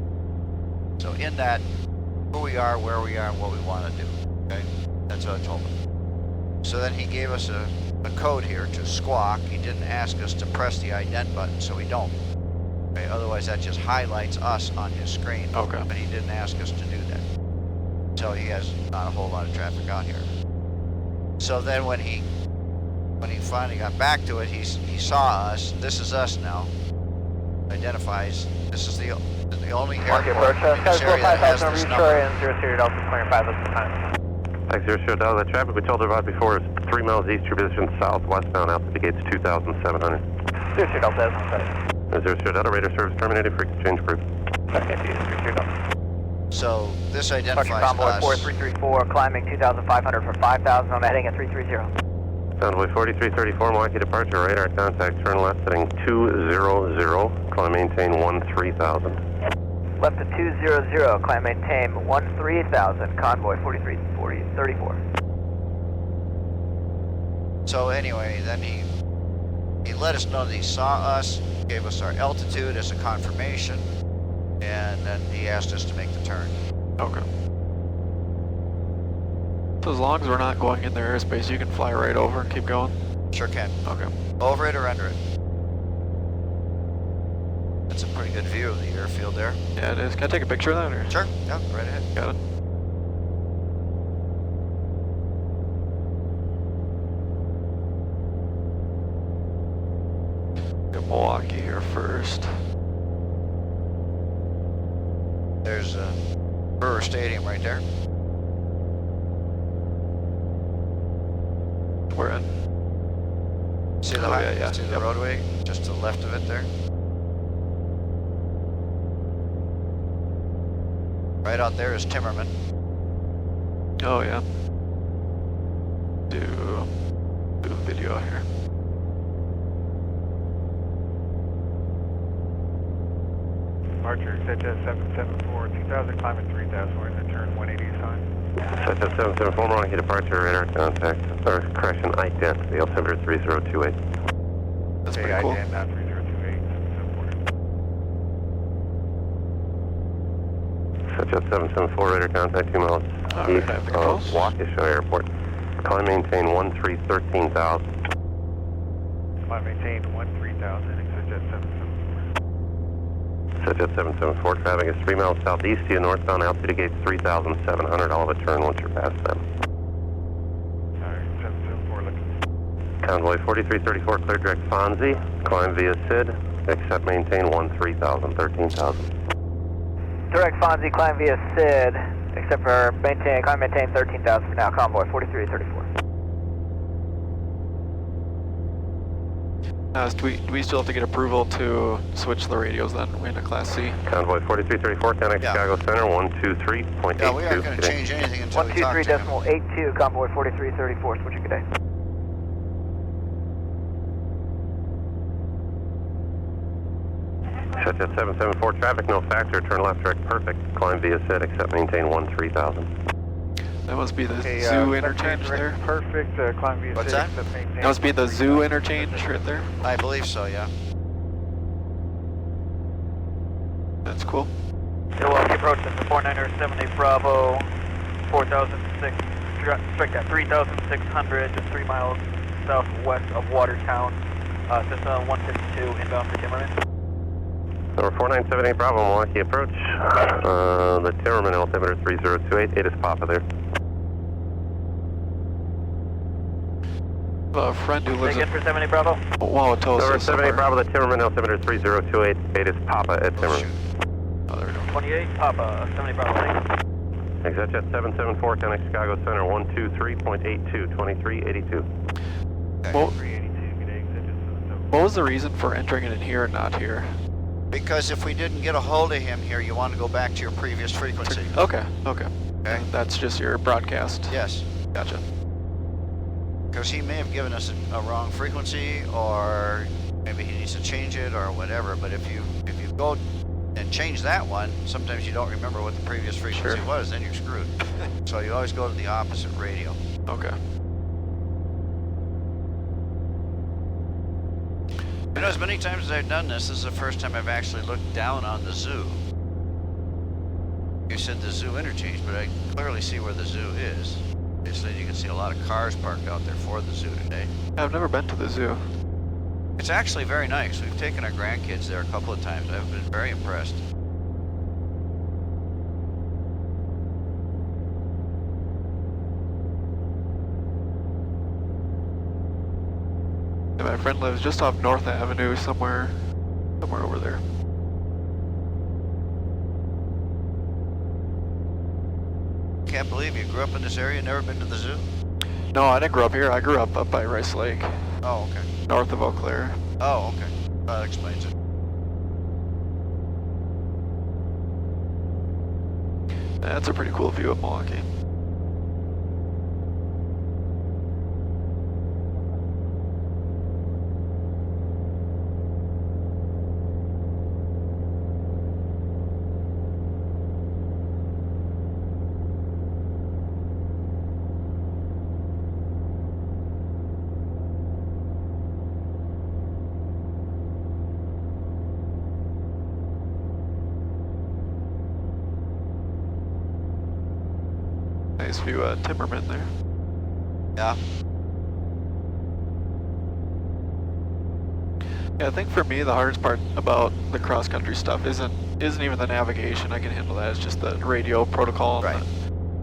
So in that, who we are, where we are, and what we want to do, okay? That's what I told him. So then he gave us a code here to squawk. He didn't ask us to press the ident button, so we don't. Okay? Otherwise that just highlights us on his screen. Okay. But he didn't ask us to do that. So he has not a whole lot of traffic on here. So then when he finally got back to it, he saw us. This is us now. Identifies. This is the only airport in this area that has this number. And 00 Delta clearing 5 at the time. Back 00 Delta, the traffic we told about before is 3 miles east, your position southwestbound, altitude indicates 2,700. 00 Delta is on site. 00 Delta, radar service terminated, frequency change approved. Okay, 00 Delta. So this identifies Convoy us. 4334, climbing 2,500 for 5,000 on heading at 330. Convoy 4334, Milwaukee departure, radar contact, turn left, heading 200, climb maintain 13,000. Left to 200, climb maintain 13,000, convoy 4334. So anyway, then he let us know that he saw us, gave us our altitude as a confirmation, and then he asked us to make the turn. Okay. So as long as we're not going in their airspace, you can fly right over and keep going? Sure can. Okay. Over it or under it. That's a pretty good view of the airfield there. Yeah, it is. Can I take a picture of that? Or? Sure, yeah, right ahead. Got it. Get Milwaukee here first. There's Brewer Stadium right there. We're in. See the see the roadway just to the left of it there? Right out there is Timmerman. Oh yeah. Do a video here. Departure, Cessna 774, 2000, climb at 3,000, we're in the turn 180 sign. Cessna 774, Milwaukee departure, radar contact, or correction, ident, the altimeter 3028. That's pretty cool. Ident, 3028. Cessna 774, radar contact 2 miles east of Waukesha Airport. Climb maintain 13,000. Climb maintain 13,000, exit jet 774. Cessna 774, traffic is 3 miles southeast to you, northbound altitude gauge 3,700. I'll have a turn once you're past them. Alright, 774 looking. Convoy 4334, clear direct Fonzie. Climb via SID, accept maintain 13,000, 13,000. Direct Fonzie, climb via SID, except for climb maintain 13,000 for now. Convoy 4334. Do we still have to get approval to switch the radios then into Class C? Convoy 4334, contact Chicago Center, 123.82. Yeah, we aren't going to change anything until we talk to him. 123.82, Convoy 4334, switching good day. Cessna 774, traffic no factor, turn left direct perfect. Climb via SID, accept maintain 13,000. That must be the zoo interchange there. Perfect, climb via What's 6, that? That must be the zoo interchange right there. I believe so, yeah. That's cool. Milwaukee approaching the 4970 Bravo, 4006, strike at 3,600, just 3 miles southwest of Watertown. Cessna 152 inbound for Timmerman. Number 4978 Bravo, Milwaukee approach. The Timmerman altimeter 3028, 8 is Papa there. A friend who lives Again in for 70 Bravo. Wauwatosa. Number 78 Bravo, the Timmerman altimeter 3028, 8 is Papa at Timmerman. Oh, there we go. 28 Papa, 70 Bravo. Exit jet 774, connect Chicago Center, 123.82, 2382. What was the reason for entering it in here and not here? Because if we didn't get a hold of him here, you want to go back to your previous frequency. Okay. Okay. And that's just your broadcast. Yes. Gotcha. Because he may have given us a wrong frequency, or maybe he needs to change it, or whatever. But if you go and change that one, sometimes you don't remember what the previous frequency was, then you're screwed. So you always go to the opposite radio. Okay. You know, as many times as I've done this, this is the first time I've actually looked down on the zoo. You said the zoo interchange, but I clearly see where the zoo is. Obviously, you can see a lot of cars parked out there for the zoo today. I've never been to the zoo. It's actually very nice. We've taken our grandkids there a couple of times. I've been very impressed. And my friend lives just off North Avenue, somewhere over there. Can't believe you grew up in this area, never been to the zoo? No, I didn't grow up here. I grew up by Rice Lake. Oh, okay. North of Eau Claire. Oh, okay. That explains it. That's a pretty cool view of Milwaukee. Nice view of Timmerman there. Yeah. Yeah, I think for me the hardest part about the cross-country stuff isn't even the navigation. I can handle that. It's just the radio protocol and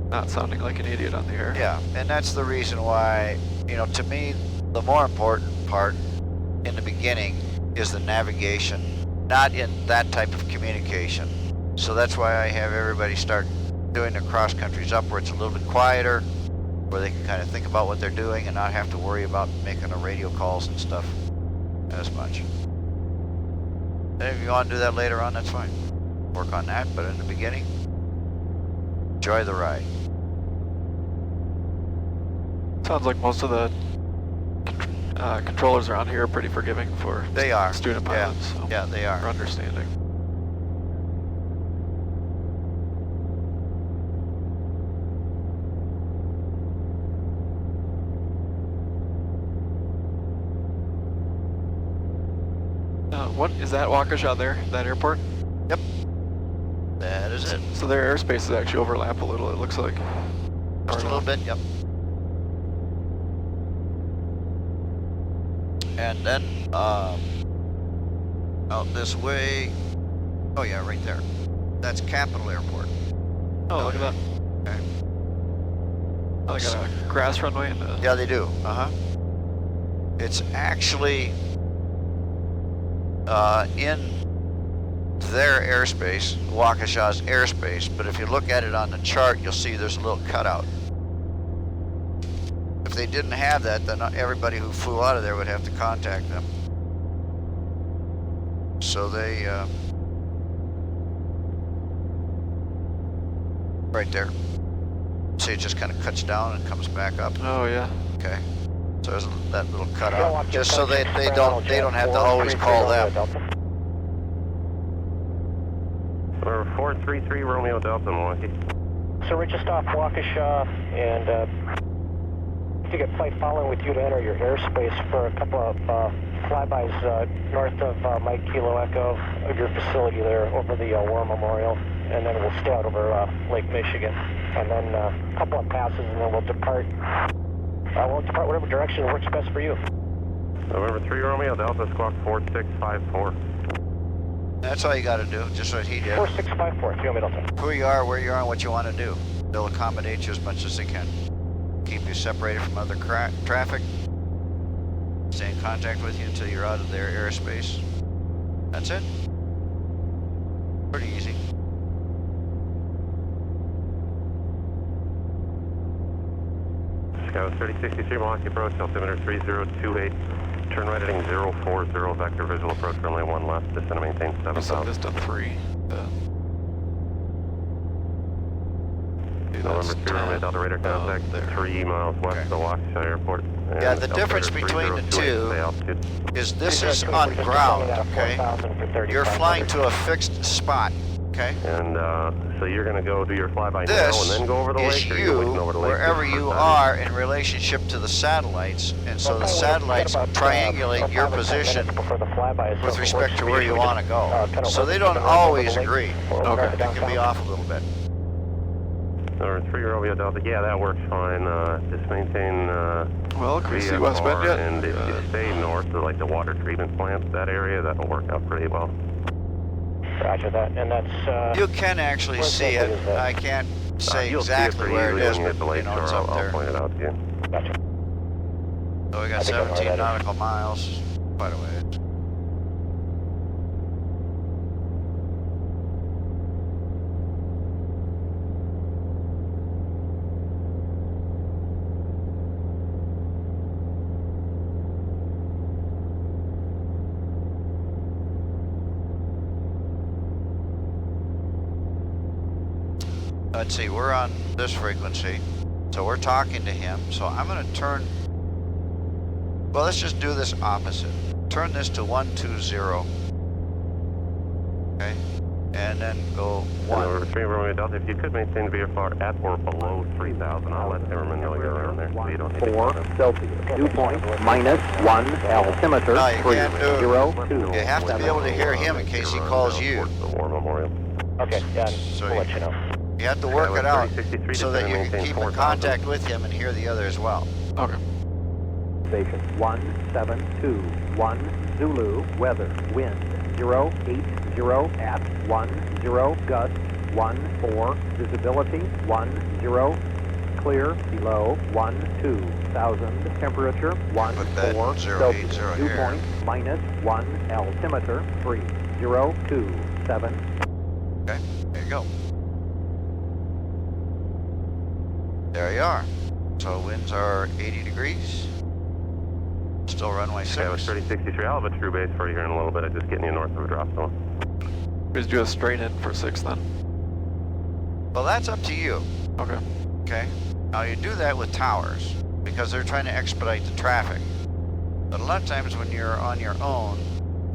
not sounding like an idiot on the air. Yeah, and that's the reason why, you know, to me, the more important part in the beginning is the navigation, not in that type of communication. So that's why I have everybody start doing the cross countries up where it's a little bit quieter, where they can kind of think about what they're doing and not have to worry about making the radio calls and stuff as much. And if you want to do that later on, that's fine. Work on that, but in the beginning, enjoy the ride. Sounds like most of the controllers around here are pretty forgiving for student pilots. So yeah, they are. For understanding. What is that Waukesha there? That airport? Yep. That is it. So their airspaces actually overlap a little. It looks like. Just a little bit. Yep. And then out this way. Oh yeah, right there. That's Capitol Airport. Oh, look at that. Okay. Oh, they got a grass runway and Yeah, they do. It's actually in their airspace, Waukesha's airspace, but if you look at it on the chart, you'll see there's a little cutout. If they didn't have that, then everybody who flew out of there would have to contact them. So they, right there. See, it just kind of cuts down and comes back up. Oh yeah. Okay. So there's that little cutout, just so they don't have to always call them. Number 433 Romeo Delta, Milwaukee. So we're just off Waukesha, and if you get flight following with you to enter your airspace for a couple of flybys north of Mike Kilo Echo of your facility there over the War Memorial, and then we'll stay out over Lake Michigan, and then a couple of passes, and then we'll depart. We'll depart whatever direction works best for you. November 3 Romeo Delta, squawk 4654. That's all you got to do, just what he did. 4654, 3 Romeo Delta. Who you are, where you are, and what you want to do. They'll accommodate you as much as they can. Keep you separated from other traffic. Stay in contact with you until you're out of their airspace. That's it. Pretty easy. Scout 3063 Milwaukee approach, altimeter 3028. Turn right heading 040, vector visual approach runway 1 left, descend and maintain So 7,000. this to 3. November 3 Romeo Delta radar contact, 3 miles west of Waukesha Airport. Yeah, the difference between the two is this is on ground, okay? You're flying to a fixed spot, okay? And so you're going to go do your flyby now and then go over the lake, or is you're you, waiting over the lake? wherever you are in relationship to the satellites, and so the satellites triangulate your position with respect to where you want to go. So they don't always agree. Okay. It can be off a little bit. Number 3 Romeo Delta, yeah, that works fine. Just maintain Well, can we see VFR, West Bend yet? and if you stay north of like the water treatment plant, that area, that'll work out pretty well. Roger that, and that's... You can actually see it. I can't say You'll exactly see it where it is, when you but hit the lake you know, shore. it's up I'll there. point it out to you. Gotcha. So we got I think I know where 17 that is. nautical miles, quite a ways. Let's see, we're on this frequency, so we're talking to him. So I'm going to turn, well, let's just do this opposite. Turn this to 120, okay, and then go 1. Number 3 Romeo Delta, if you could maintain VFR at or below 3,000, I'll let Timmerman know you're around there, so you don't need to 4 Celsius, dew point minus 1 altimeter No, you 3 can't do it. 0 2. You have to be able to hear him in case he calls you. The War Memorial. Okay, yeah, So we'll let you know. You have to work it out 3063 so that you can maintain keep in 4,000. contact with him and hear the other as well. Okay. Station 1721 Zulu, weather, wind 080 at 10, gust 14, visibility 10, clear below 12,000, temperature Put that 14 080 Celsius, dew here. point minus 1 altimeter 3027. Okay, there you go. There you are. So winds are 80 degrees. Still runway 6. Yeah, it was 3063. I'll have a true base for you here in a little bit. I'm just getting you north of a drop zone. Just do a straight in for 6 then. Well, that's up to you. Okay. Okay. Now you do that with towers because they're trying to expedite the traffic. But a lot of times when you're on your own,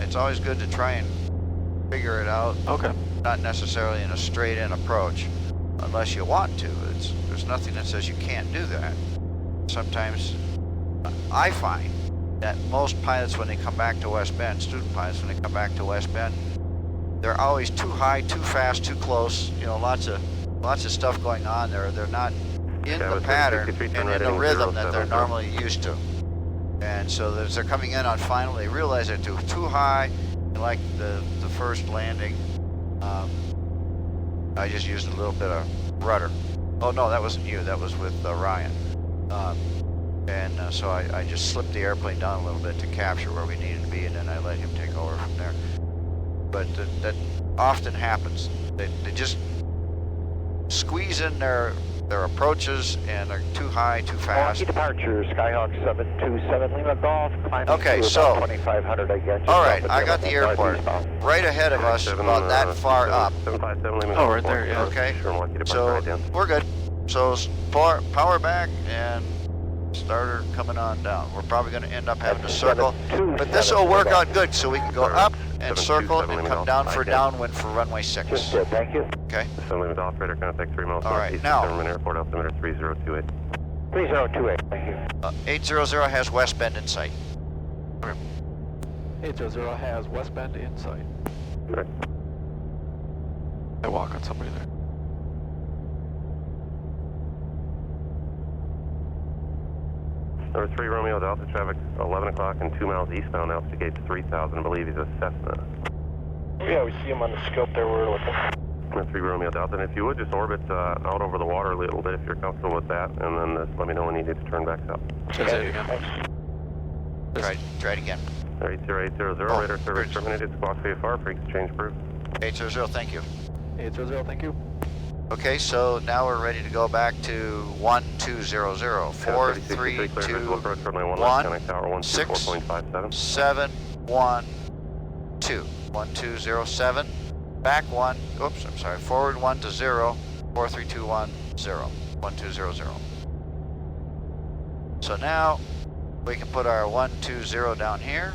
it's always good to try and figure it out. Okay. Not necessarily in a straight in approach, unless you want to. There's nothing that says you can't do that. Sometimes I find that most pilots, when they come back to West Bend, student pilots, when they come back to West Bend, they're always too high, too fast, too close. You know, lots of stuff going on there. They're not in the pattern and in the rhythm that they're normally used to. And so as they're coming in on final, they realize they're too high. Like the first landing, I just used a little bit of rudder. Oh no, that wasn't you. That was with Ryan. So I just slipped the airplane down a little bit to capture where we needed to be, and then I let him take over from there. But that often happens. They just squeeze in their approaches, and they're too high, too fast. Departure, Skyhawk 727 Lima Golf. Okay, so 2500, I guess. All right, I got the airport right ahead of us, about that far up. 757 Lima. Oh, right there, yeah. Okay, so we're good. So power back and starter coming on down. We're probably going to end up having to circle, but this will work out good, so we can go up and circle and come down for downwind for runway 6. Thank you. Okay. So Lima operator, contact 3 miles All right, northeast now. of Zimmerman Airport, altimeter 3028. 3028, thank you. 800 has West Bend in sight. 800 has West Bend in sight. Correct. I walk on somebody there. Number 3 Romeo Delta, traffic 11 o'clock and 2 miles eastbound, altitude gauge 3000. I believe he's a Cessna. Yeah, we see him on the scope there. We're looking. Number 3 Romeo Delta, and if you would just orbit out over the water a little bit if you're comfortable with that, and then just let me know when you need to turn back up. Say it again. Try it again. 80800, radar service terminated, squawk VFR, for exchange approved. 800, thank you. 800, thank you. Okay, so now we're ready to go back to 1200, 4, 3, 2, 1, 6, 7, 1, 2. 1207, back 1, oops, I'm sorry, forward 1 to 0, 4, 3, 2, 1, 0, 1200. So now we can put our 120 down here.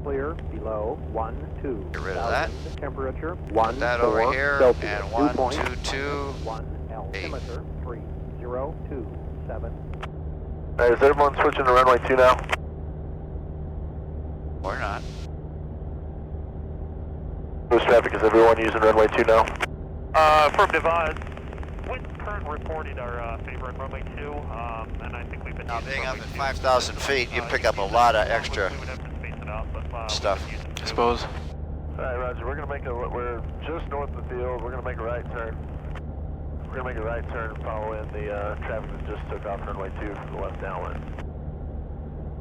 Clear below 12. Get rid of that. Temperature 14. Put that over here, Celsius. and 122. 1 altimeter 3027. Alright, is everyone switching to runway 2 now? Or not. Whose traffic is everyone using runway 2 now? Affirmative. With current reported our favorite runway 2, and I think we've been... Now being up at 5,000 feet, you pick up a lot of extra stuff. I suppose. Alright, Roger, we're we're just north of the field, we're gonna make a right turn. We're gonna make a right turn and follow in the traffic that just took off runway 2 from the left downwind.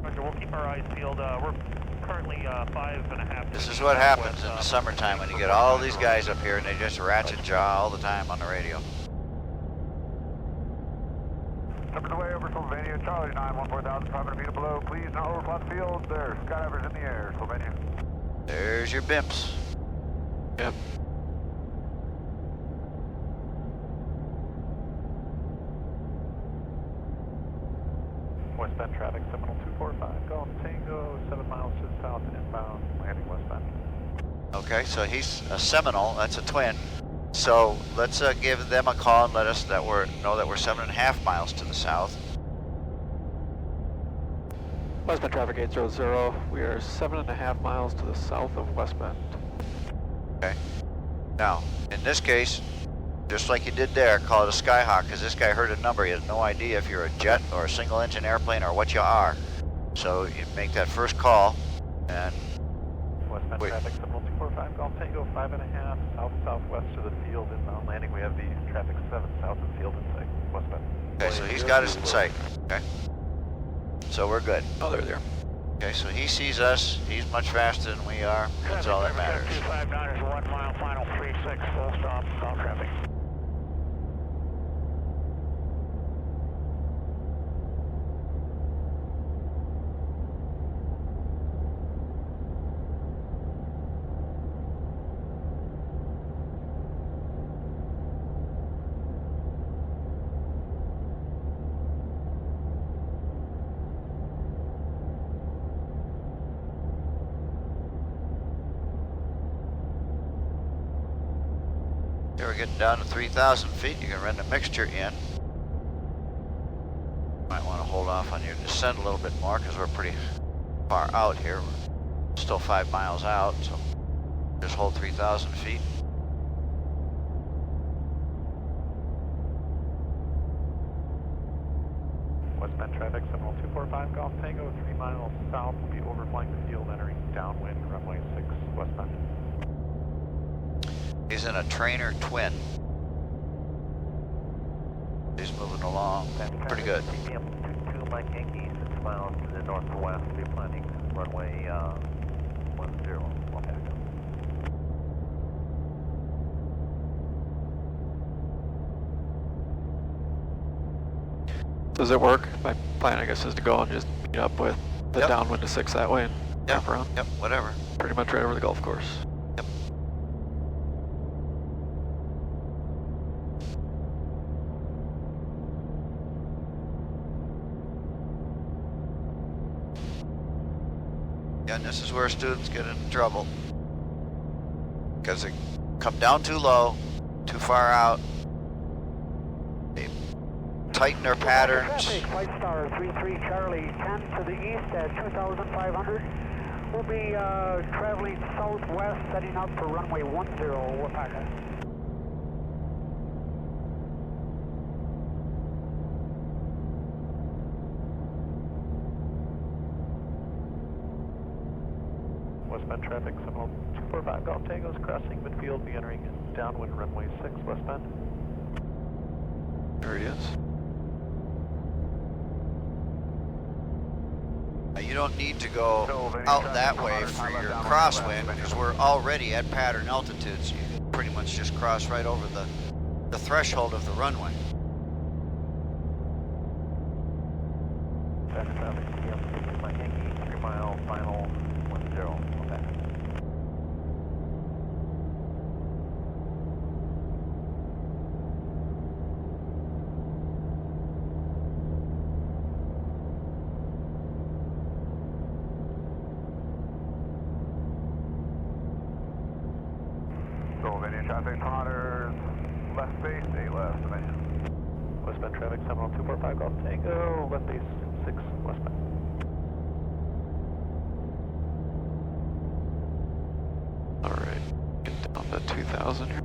Roger, we'll keep our eyes peeled. We're currently 5.5. This is what happens in the summertime when you get all these guys up here and they just ratchet jaw all the time on the radio. Numbers away over Sylvania, Charlie 914,000, 500 feet below. Please not overfly the field. There, skydivers in the air, Sylvania. There's your bimps. Yep. West Bend traffic, Seminole 245, Golf Tango, 7 miles to the south and inbound, landing West Bend. Okay, so he's a Seminole, that's a twin. So let's give them a call and let us know that we're 7.5 miles to the south. West Bend traffic 800. We are 7.5 miles to the south of West Bend. Okay. Now, in this case, just like you did there, call it a Skyhawk, because this guy heard a number. He has no idea if you're a jet or a single engine airplane or what you are. So you make that first call and West Bend traffic, Seminole 245, Golf Tango, 5.5, south-southwest to the field, inbound landing. We have the traffic 7 south of the field in sight, West Bend. okay, so he's got us in sight. Okay. So we're good. Oh, they're there. Okay, so he sees us. He's much faster than we are. That's all that matters. 259 is 1 mile, final 36, full stop, stop traffic. We're getting down to 3,000 feet. You can run the mixture in. off on your descent a little bit more because we're pretty far out here. We're still 5 miles out, so just hold 3,000 feet. Westbound traffic, Seminole 245 Golf Tango, 3 miles south, will be overflying the field, entering downwind, runway 6 westbound. He's in a trainer twin. He's moving along pretty good. TPM 22 Mike Yankee, 6 miles to the northwest, be planning runway 10, one back. Does it work? My plan, I guess, is to go and just meet up with the downwind to 6 that way and wrap around. Yep, whatever. Pretty much right over the golf course. Yep. Yeah, and this is where students get into trouble. Because they come down too low, too far out. They tighten their patterns. Flight Star 33 Charlie 10 to the east at 2,500. We'll be traveling southwest, setting up for runway 10, Wapaka. Westbound traffic, Seminole 245 Golf Tango is crossing midfield, be entering downwind, runway 6 westbound. There he is. You don't need to go out that way for your crosswind because we're already at pattern altitude, so you can pretty much just cross right over the threshold of the runway. Traffic, TPM 62 Mike Yankee, 3 mile, final 10, one back. Traffic Potters, left base, 8 left, Westbound traffic, Seminole 245 Golf Tango, left base 6 westbound. Alright, get down to 2,000 here.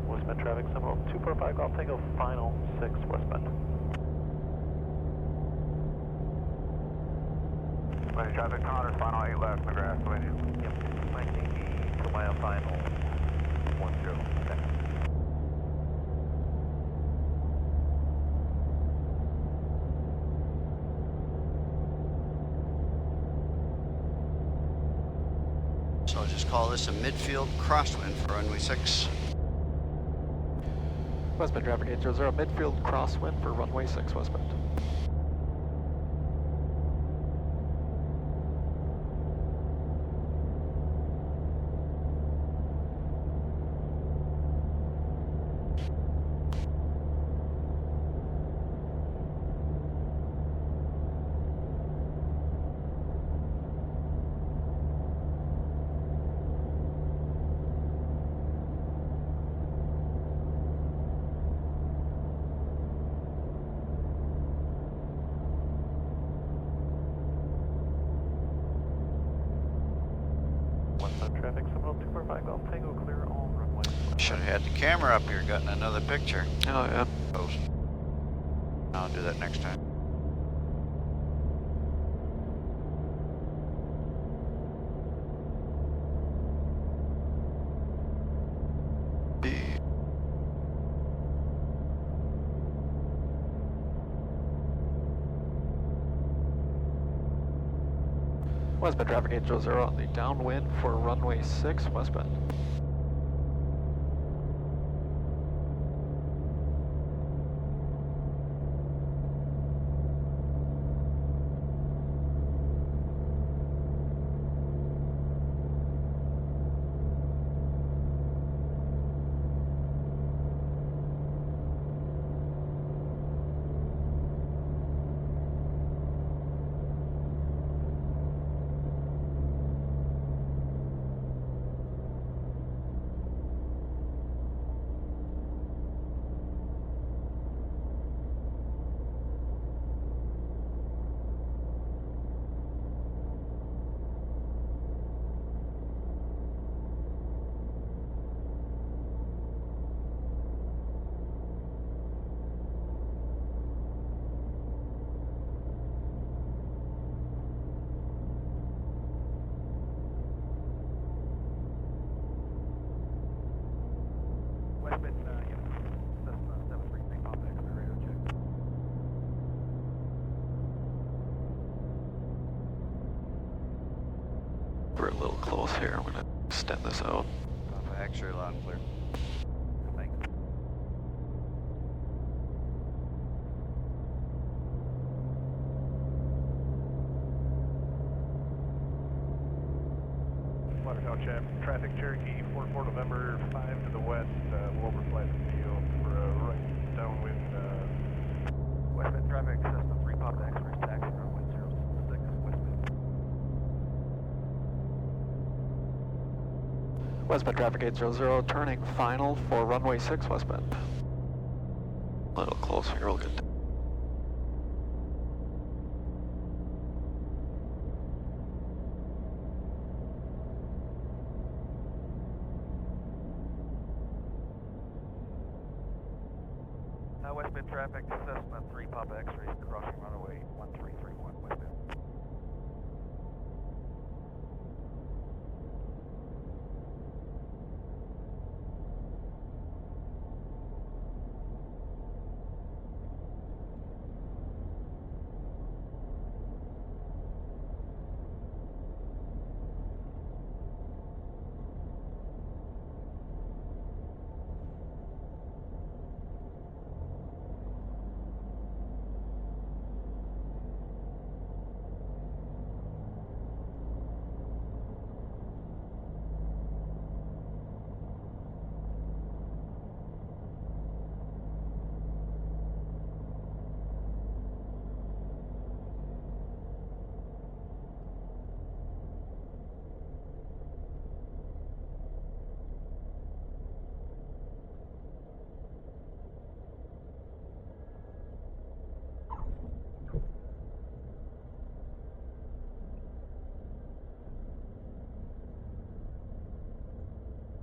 Westbound traffic, Seminole 245 Golf Tango, final 6 westbound. Traffic Potters, final 8 left, McGrath, with you. Yep, Mike Yankee, 2 mile, final 10, okay. So I'll just call this a midfield crosswind for runway 6. Westbound traffic 800, midfield crosswind for runway 6 westbound. Westbound traffic, Seminole 245 Golf Tango, clear all runways. Should have had the camera up here, gotten another picture. Oh yeah. Post. I'll do that next time. Westbound traffic 800 on the downwind for runway 6 westbound. we're a little close here. I'm gonna extend this out. Papa X-ray loud and clear. Thanks. Watertown traffic, Cherokee 44 November 5 to the west, we'll overfly the field for a right downwind, westbound traffic, Cessna 3 Papa X-ray, taxi runway 06 westbound. Westbound traffic 800, turning final for runway 6 westbound. A little close here, we'll get. Westbound traffic, Cessna 3 Papa X-ray, crossing runway 1331 westbound.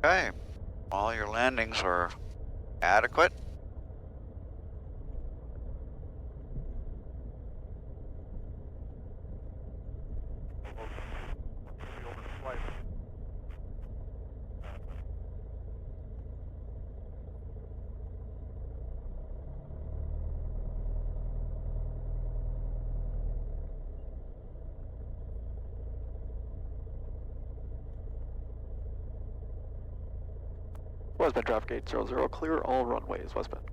Okay, all your landings were adequate. Westbound traffic 800, clear all runways westbound.